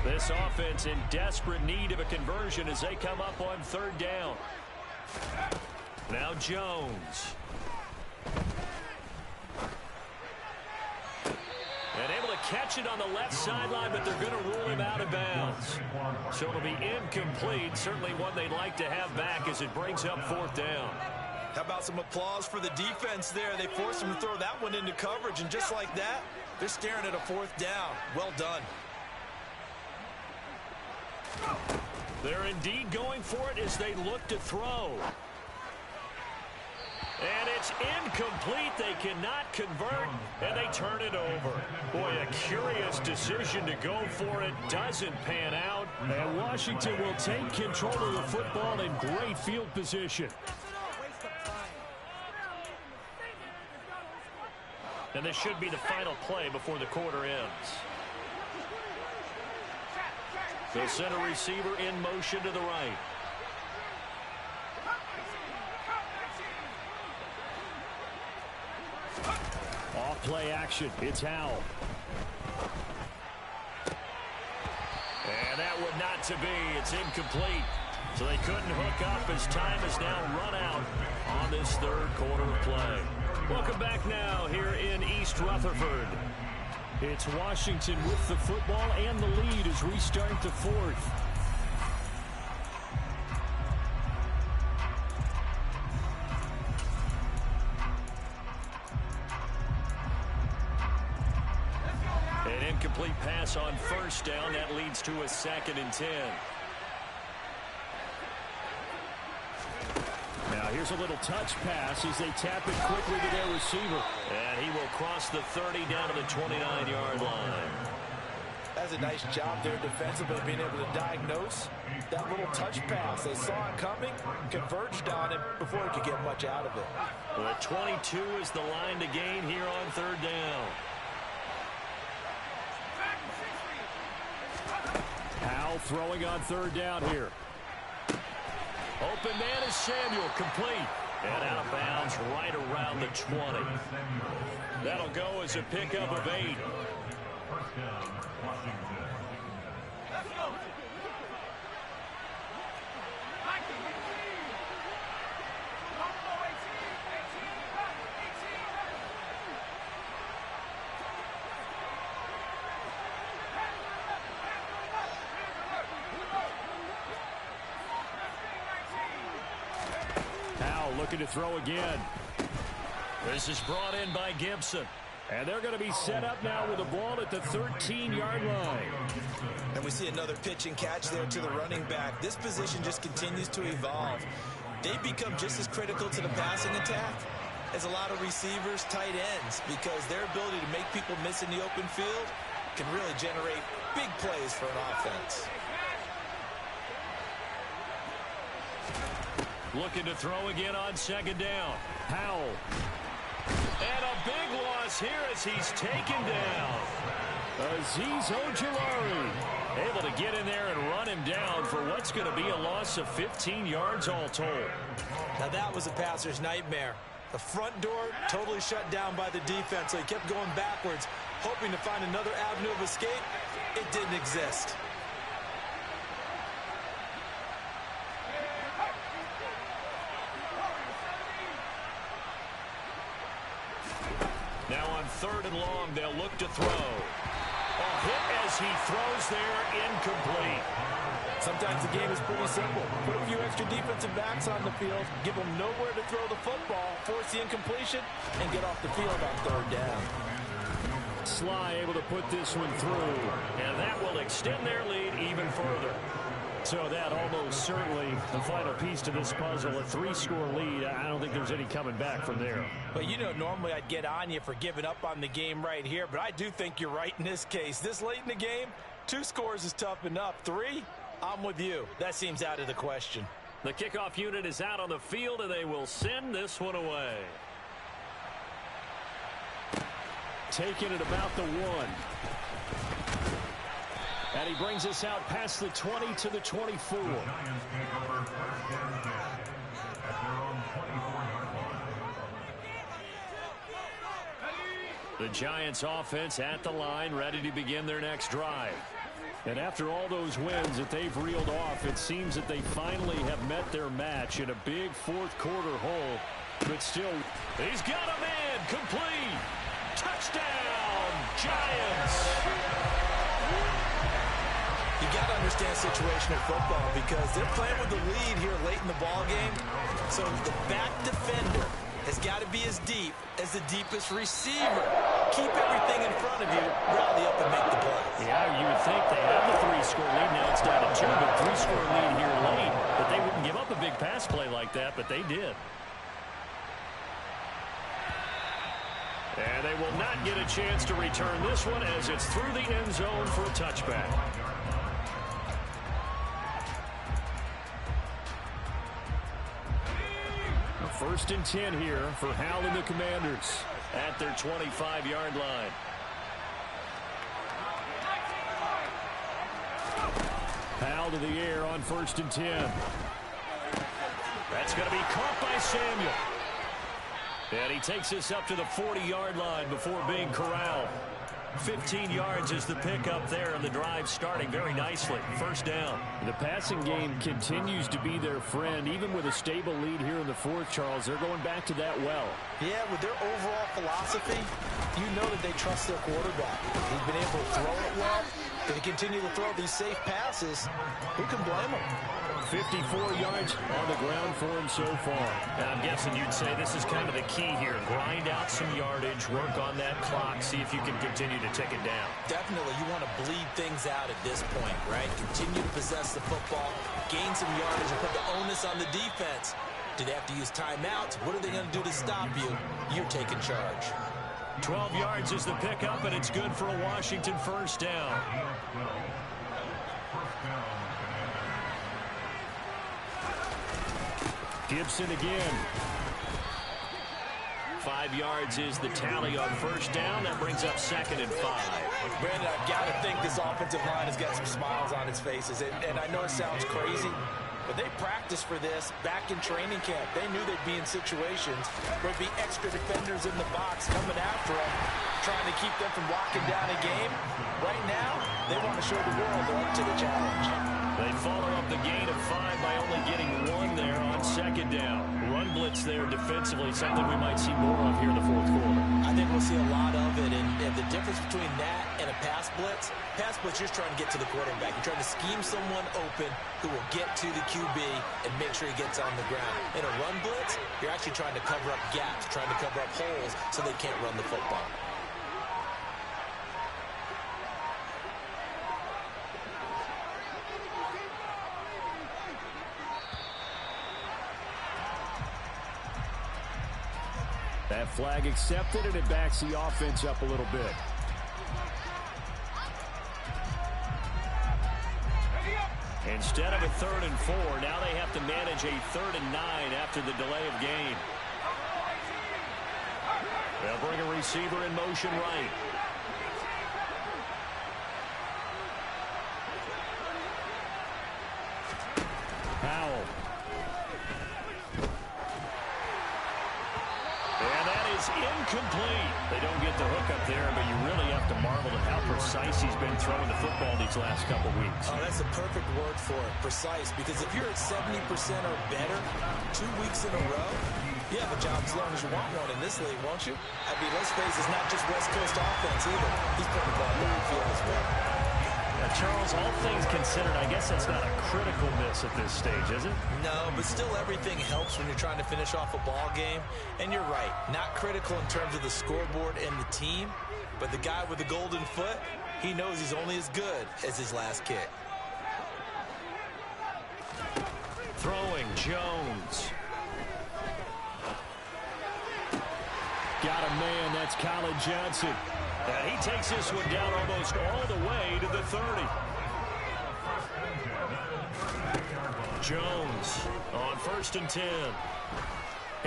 This offense in desperate need of a conversion as they come up on 3rd down. Now Jones. And able to catch it on the left sideline, but they're going to rule him out of bounds. So it'll be incomplete. Certainly one they'd like to have back as it brings up 4th down. How about some applause for the defense there? They forced him to throw that one into coverage, and just like that, they're staring at a 4th down. Well done. They're indeed going for it as they look to throw. And it's incomplete. They cannot convert, and they turn it over. Boy, a curious decision to go for it. Doesn't pan out. And Washington will take control of the football in great field position. And this should be the final play before the quarter ends. The center receiver in motion to the right. Off play action. It's Howell. And that would not to be. It's incomplete. So they couldn't hook up as time has now run out on this 3rd quarter of play. Welcome back now here in East Rutherford. It's Washington with the football and the lead as we start the 4th. An incomplete pass on 1st down. That leads to a 2nd and 10. Now here's a little touch pass as they tap it quickly to their receiver. And he will cross the 30 down to the 29-yard line. That's a nice job there defensively, being able to diagnose that little touch pass. They saw it coming, converged on it before he could get much out of it. Well, 22 is the line to gain here on 3rd down. Howell throwing on 3rd down here. Open man is Samuel, complete. And out of bounds right around the 20. That'll go as a pickup of 8. Looking to throw again. This is brought in by Gibson. And they're going to be set up now with the ball at the 13-yard line. And we see another pitch and catch there to the running back. This position just continues to evolve. They become just as critical to the passing attack is a lot of receivers, tight ends, because their ability to make people miss in the open field can really generate big plays for an offense. Looking to throw again on second down. Powell. And a big loss here as he's taken down. Azeez Ojulari able to get in there and run him down for what's going to be a loss of 15 yards all told. Now that was a passer's nightmare. The front door totally shut down by the defense, so he kept going backwards, hoping to find another avenue of escape. It didn't exist. Now on 3rd and long, they'll look to throw. A hit as he throws there, incomplete. Sometimes the game is pretty simple. Put a few extra defensive backs on the field, give them nowhere to throw the football, force the incompletion, and get off the field on 3rd down. Sly able to put this one through, and that will extend their lead even further. So that almost certainly the final piece to this puzzle, a 3-score lead. I don't think there's any coming back from there. But you know, normally I'd get on you for giving up on the game right here, but I do think you're right in this case. This late in the game, 2 scores is tough enough. 3, I'm with you. That seems out of the question. The kickoff unit is out on the field, and they will send this one away. Taking it about the 1. And he brings us out past the 20 to the 24. The Giants offense at the line, ready to begin their next drive. And after all those wins that they've reeled off, it seems that they finally have met their match in a big 4th quarter hole. But still, he's got a man complete. Touchdown, Giants. You got to understand situational football because they're playing with the lead here late in the ball game. So the back defender has got to be as deep as the deepest receiver. Keep everything in front of you, rally up and make the play. Yeah, you would think they have the 3-score lead. Now it's down to 2, but 3-score lead here late. But they wouldn't give up a big pass play like that, but they did. And they will not get a chance to return this one as it's through the end zone for a touchback. First and 10 here for Hal and the Commanders at their 25-yard line. Hal to the air on 1st and 10. That's going to be caught by Samuel. And he takes us up to the 40-yard line before being corralled. 15 yards is the pickup there, and the drive starting very nicely. 1st down. The passing game continues to be their friend. Even with a stable lead here in the 4th, Charles, they're going back to that well. Yeah, with their overall philosophy, you know that they trust their quarterback. He's been able to throw it well. If he continue to throw these safe passes, who can blame him? 54 yards on the ground for him so far. And I'm guessing you'd say this is kind of the key here. Grind out some yardage, work on that clock, see if you can continue to tick it down. Definitely, you want to bleed things out at this point, right? Continue to possess the football, gain some yardage, and put the onus on the defense. Do they have to use timeouts? What are they going to do to stop you? You're taking charge. 12 yards is the pickup, and it's good for a Washington 1st down. Gibson again. 5 yards is the tally on 1st down. That brings up 2nd and 5. Brandon, I've got to think this offensive line has got some smiles on its faces. And I know it sounds crazy, but they practiced for this back in training camp. They knew they'd be in situations where there'd be extra defenders in the box coming after them, trying to keep them from locking down a game. Right now, they want to show the world they're up to the challenge. They follow up the gain of 5 by only getting 1 there on 2nd down. Run blitz there defensively, something we might see more of here in the 4th quarter. I think we'll see a lot of it, and the difference between that and a pass blitz, you're just trying to get to the quarterback. You're trying to scheme someone open who will get to the QB and make sure he gets on the ground. In a run blitz, you're actually trying to cover up gaps, trying to cover up holes so they can't run the football. That flag accepted, and it backs the offense up a little bit. Instead of a 3rd and 4, now they have to manage a 3rd and 9 after the delay of game. They'll bring a receiver in motion right. Powell. And that is incomplete. They don't get the hook up there, but you really have to marvel at how precise he's been throwing the football these last couple weeks. Oh, that's a perfect word for it, precise, because if you're at 70% or better 2 weeks in a row, you have a job as long as you want one in this league, won't you? I mean, let's face it, it's not just West Coast offense either. He's putting the ball downfield as well. Charles, all things considered, I guess that's not a critical miss at this stage, is it? No, but still everything helps when you're trying to finish off a ball game. And you're right, not critical in terms of the scoreboard and the team, but the guy with the golden foot, he knows he's only as good as his last kick. Throwing, Jones. Got a man, that's Colin Johnson. And he takes this one down almost all the way to the 30. Jones on 1st and 10.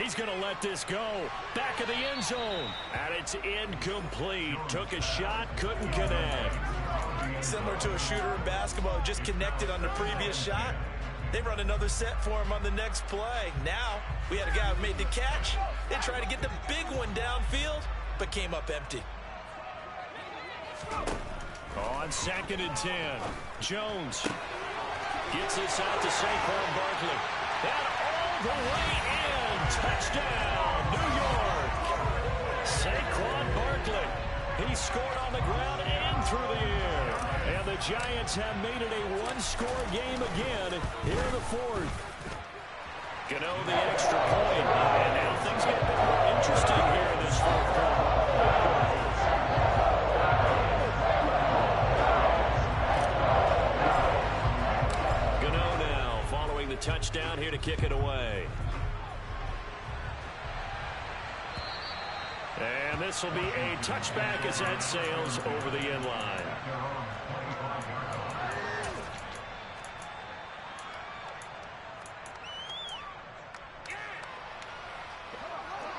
He's going to let this go. Back of the end zone. And it's incomplete. Took a shot, couldn't connect. Similar to a shooter in basketball who just connected on the previous shot. They run another set for him on the next play. Now, we had a guy who made the catch. They tried to get the big one downfield, but came up empty. On 2nd and 10, Jones gets this out to Saquon Barkley. And all the way in. Touchdown, New York. Saquon Barkley. He scored on the ground and through the air. And the Giants have made it a one-score game again here in the 4th. Gano the extra point. And now things get a bit more interesting here in this 4th quarter. The touchdown here to kick it away. And this will be a touchback as that sails over the end line.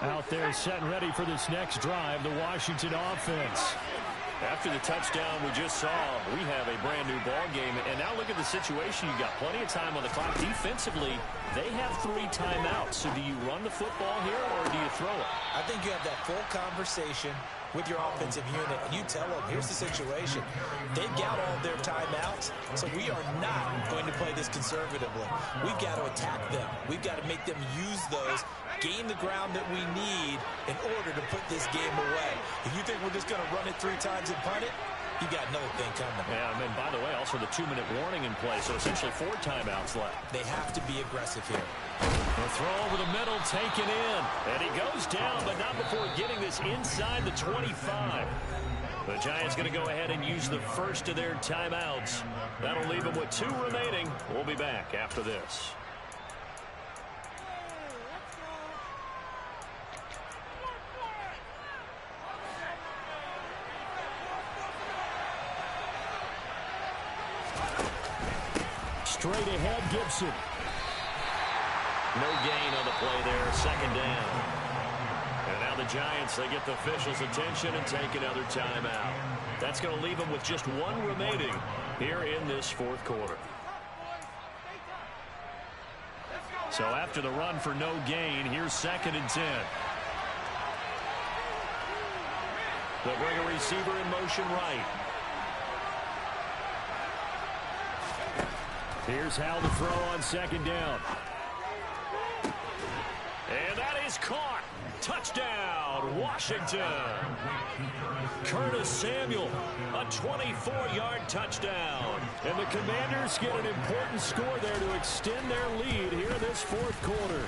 Out there set and ready for this next drive, the Washington offense. After the touchdown we just saw, we have a brand new ball game. And now look at the situation. You got plenty of time on the clock. Defensively, they have 3 timeouts. So do you run the football here or do you throw it? I think you have that full conversation with your offensive unit, and you tell them, here's the situation. They've got all their timeouts, so we are not going to play this conservatively. We've got to attack them. We've got to make them use those, gain the ground that we need in order to put this game away. If you think we're just going to run it 3 times and punt it, you got another thing coming. Yeah, and by the way, also the 2-minute warning in play, so essentially 4 timeouts left. They have to be aggressive here. The throw over the middle, taken in. And he goes down, but not before getting this inside the 25. The Giants going to go ahead and use the first of their timeouts. That'll leave them with 2 remaining. We'll be back after this. Straight ahead, Gibson. No gain on the play there, 2nd down. And now the Giants, they get the officials' attention and take another timeout. That's going to leave them with just 1 remaining here in this 4th quarter. So after the run for no gain, here's 2nd and 10. They'll bring a receiver in motion right. Here's how to throw on 2nd down. And that is caught. Touchdown, Washington. Curtis Samuel, a 24-yard touchdown. And the Commanders get an important score there to extend their lead here in this 4th quarter.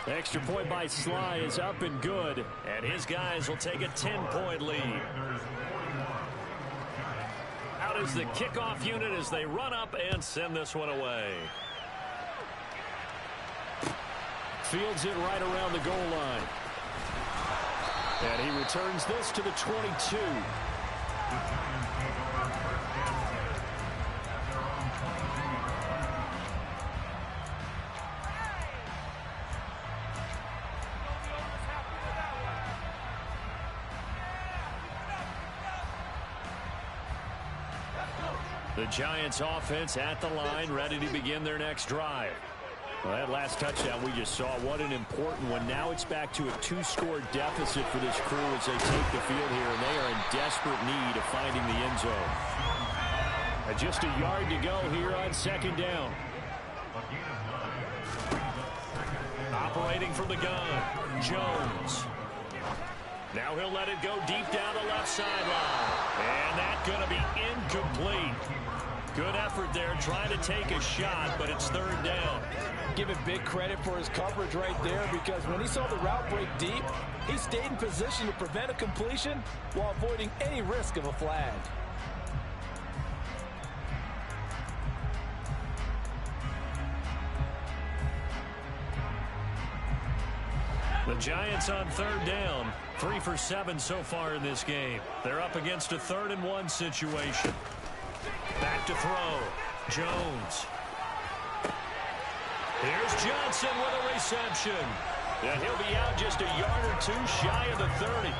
Extra point by Sly is up and good. And his guys will take a 10-point lead. Out is the kickoff unit as they run up and send this one away. Fields it right around the goal line. And he returns this to the 22. The Giants offense at the line, ready to begin their next drive. Well, that last touchdown we just saw, what an important one. Now it's back to a 2-score deficit for this crew as they take the field here, and they are in desperate need of finding the end zone. Just a yard to go here on second down. Operating from the gun, Jones. Now he'll let it go deep down the left sideline. And that's going to be incomplete. Good effort there trying to take a shot, but it's third down. Give it big credit for his coverage right there, because when he saw the route break deep, he stayed in position to prevent a completion while avoiding any risk of a flag. The Giants on third down, 3 for 7 so far in this game. They're up against a 3rd-and-1 situation. Back to throw. Jones. Here's Johnson with a reception. And he'll be out just a yard or two shy of the 30.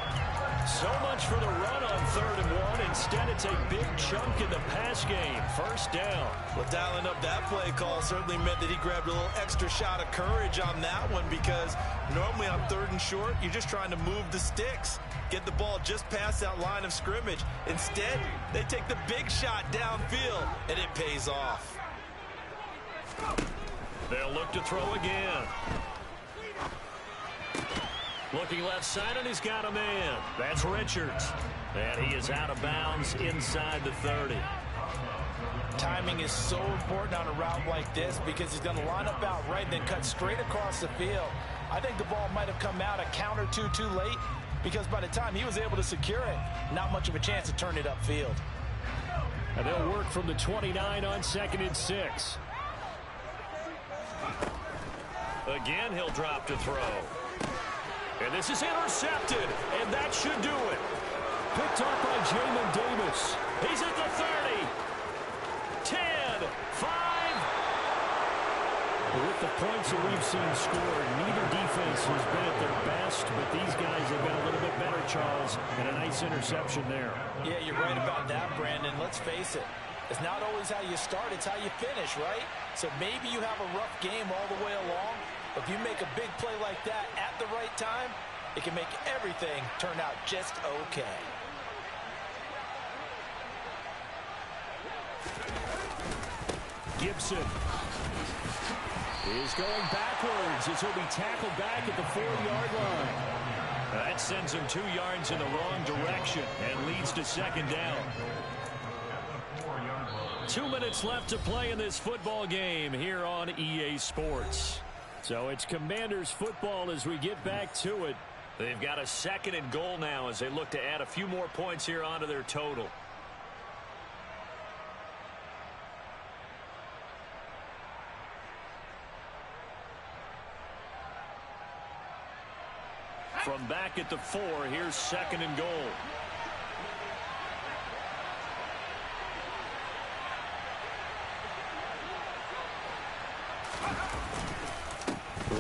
So much for the run on 3rd-and-1. Instead, it's a big chunk in the pass game. First down. Well, dialing up that play call certainly meant that he grabbed a little extra shot of courage on that one, because normally on 3rd and short, you're just trying to move the sticks, get the ball just past that line of scrimmage. Instead, they take the big shot downfield, and it pays off. They'll look to throw again. Looking left side, and he's got a man. That's Richards. And he is out of bounds inside the 30. Timing is so important on a route like this, because he's going to line up out right and then cut straight across the field. I think the ball might have come out a count or two too late, because by the time he was able to secure it, not much of a chance to turn it upfield. And they'll work from the 29 on 2nd and 6. Again, he'll drop to throw. And this is intercepted, and that should do it. Picked up by Jamin Davis. He's at the 30. 10, 5. With the points that we've seen scored, neither defense has been at their best, but these guys have been a little bit better, Charles, and a nice interception there. Yeah, you're right about that, Brandon. Let's face it. It's not always how you start, it's how you finish, right? So maybe you have a rough game all the way along, but if you make a big play like that at the right time, it can make everything turn out just okay. Gibson is going backwards as he'll be tackled back at the 4-yard line. That sends him 2 yards in the wrong direction and leads to second down. 2 minutes left to play in this football game here on EA Sports. So it's Commanders football as we get back to it. They've got a 2nd and goal now as they look to add a few more points here onto their total. From back at the 4, here's 2nd and goal.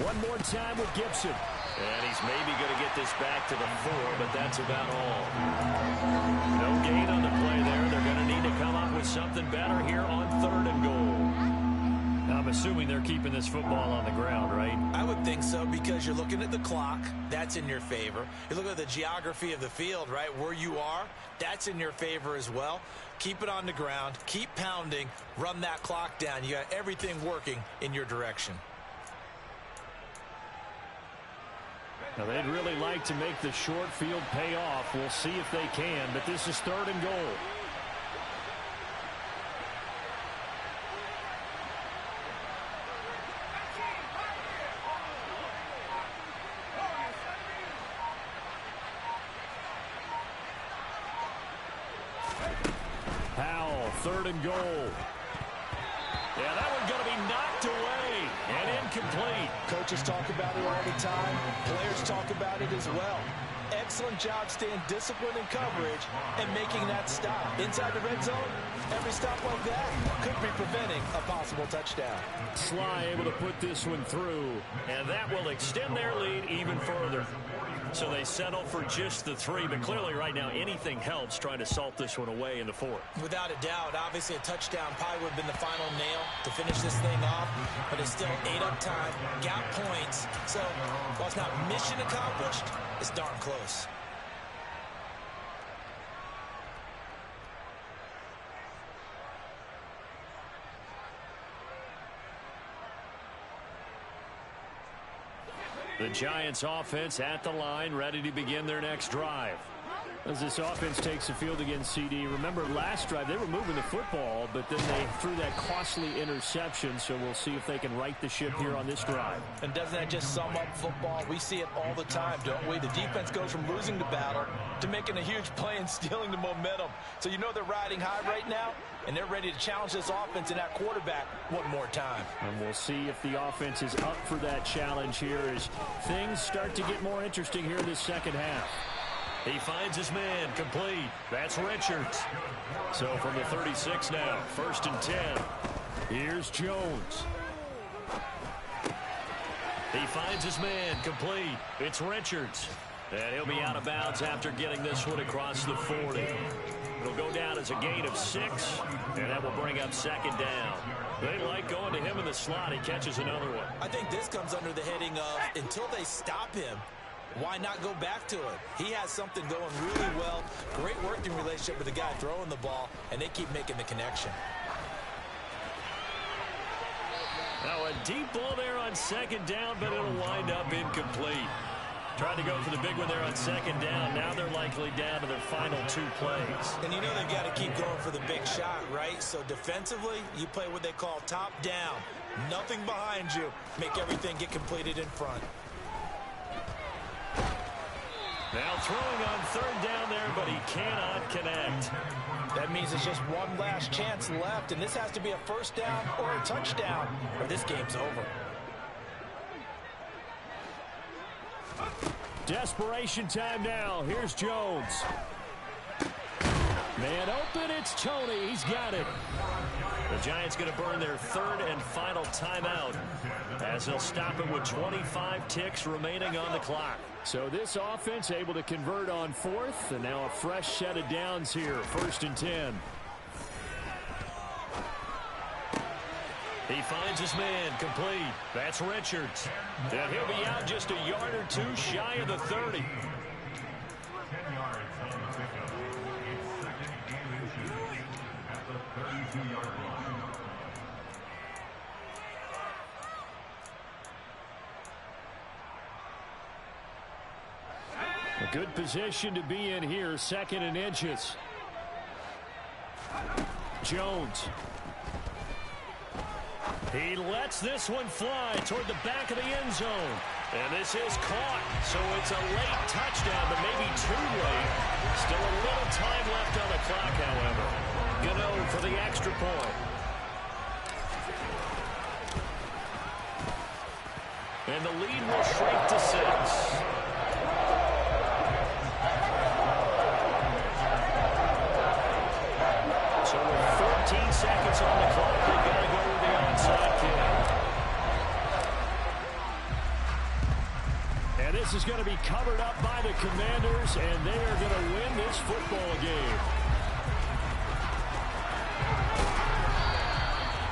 One more time with Gibson. And he's maybe going to get this back to the 4, but that's about all. No gain on the play there. They're going to need to come up with something better here on 3rd and goal. Now, I'm assuming they're keeping this football on the ground, right? I would think so, because you're looking at the clock. That's in your favor. You look at the geography of the field, right, where you are. That's in your favor as well. Keep it on the ground. Keep pounding. Run that clock down. You got everything working in your direction. Now, they'd really like to make the short field pay off. We'll see if they can, but this is 3rd and goal. Powell, 3rd and goal. Yeah, that one's going to be knocked away and incomplete. Coach Coaches talk about it all the time. Players talk about it as well. Excellent job staying disciplined in coverage and making that stop. Inside the red zone, every stop like that could be preventing a possible touchdown. Sly able to put this one through, and that will extend their lead even further. So they settle for just the 3, but clearly right now anything helps trying to salt this one away in the 4th. Without a doubt, obviously a touchdown probably would have been the final nail to finish this thing off, but it's still 8 up time, got points. So while it's not mission accomplished, it's darn close. The Giants offense at the line, ready to begin their next drive. As this offense takes the field against CD, remember last drive they were moving the football, but then they threw that costly interception, so we'll see if they can right the ship here on this drive. And doesn't that just sum up football? We see it all the time, don't we? The defense goes from losing the battle to making a huge play and stealing the momentum. So you know they're riding high right now, and they're ready to challenge this offense and that quarterback one more time. And we'll see if the offense is up for that challenge here as things start to get more interesting here in this second half. He finds his man, complete. That's Richards. So from the 36 now, 1st and 10. Here's Jones. He finds his man, complete. It's Richards. And he'll be out of bounds after getting this one across the 40. It'll go down as a gain of 6, and that will bring up 2nd down. They like going to him in the slot. He catches another one. I think this comes under the heading of until they stop him, why not go back to it? He has something going really well. Great working relationship with the guy throwing the ball, and they keep making the connection. Now a deep ball there on 2nd down, but it'll wind up incomplete. Trying to go for the big one there on 2nd down. Now they're likely down to their final 2 plays. And you know they've got to keep going for the big shot, right? So defensively, you play what they call top down. Nothing behind you. Make everything get completed in front. Now throwing on 3rd down there, but he cannot connect. That means it's just one last chance left, and this has to be a 1st down or a touchdown, or this game's over. Desperation time now. Here's Jones. Man open, it's Tony. He's got it. The Giants going to burn their 3rd and final timeout as they'll stop it with 25 ticks remaining on the clock. So this offense able to convert on 4th, and now a fresh set of downs here, 1st and 10. He finds his man, complete. That's Richards. And he'll be out just a yard or 2 shy of the 30. A good position to be in here, 2nd and inches. Jones. He lets this one fly toward the back of the end zone. And this is caught, so it's a late touchdown, but maybe too late. Still a little time left on the clock, however. Gano for the extra point. And the lead will shrink to 6. So with 14 seconds on the clock, they've got to go with the onside kick. And this is going to be covered up by the Commanders, and they are going to win this football game.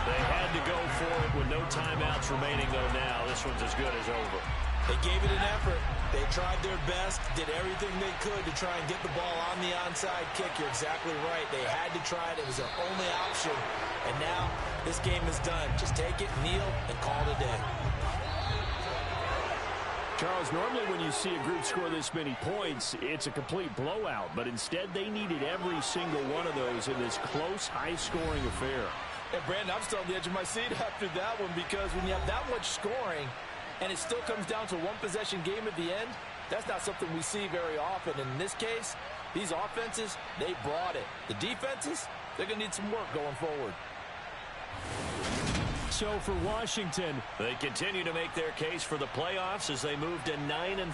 They had to go for it with no timeouts remaining, though, now. This one's as good as over. They gave it an effort. They tried their best, did everything they could to try and get the ball on the onside kick. You're exactly right. They had to try it. It was their only option. And now this game is done. Just take it, kneel, and call it a day. Charles, normally when you see a group score this many points, it's a complete blowout. But instead, they needed every single one of those in this close, high-scoring affair. And Brandon, I'm still on the edge of my seat after that one, because when you have that much scoring and it still comes down to a one-possession game at the end, that's not something we see very often. And in this case, these offenses, they brought it. The defenses, they're going to need some work going forward. so for Washington. They continue to make their case for the playoffs as they move to 9-5.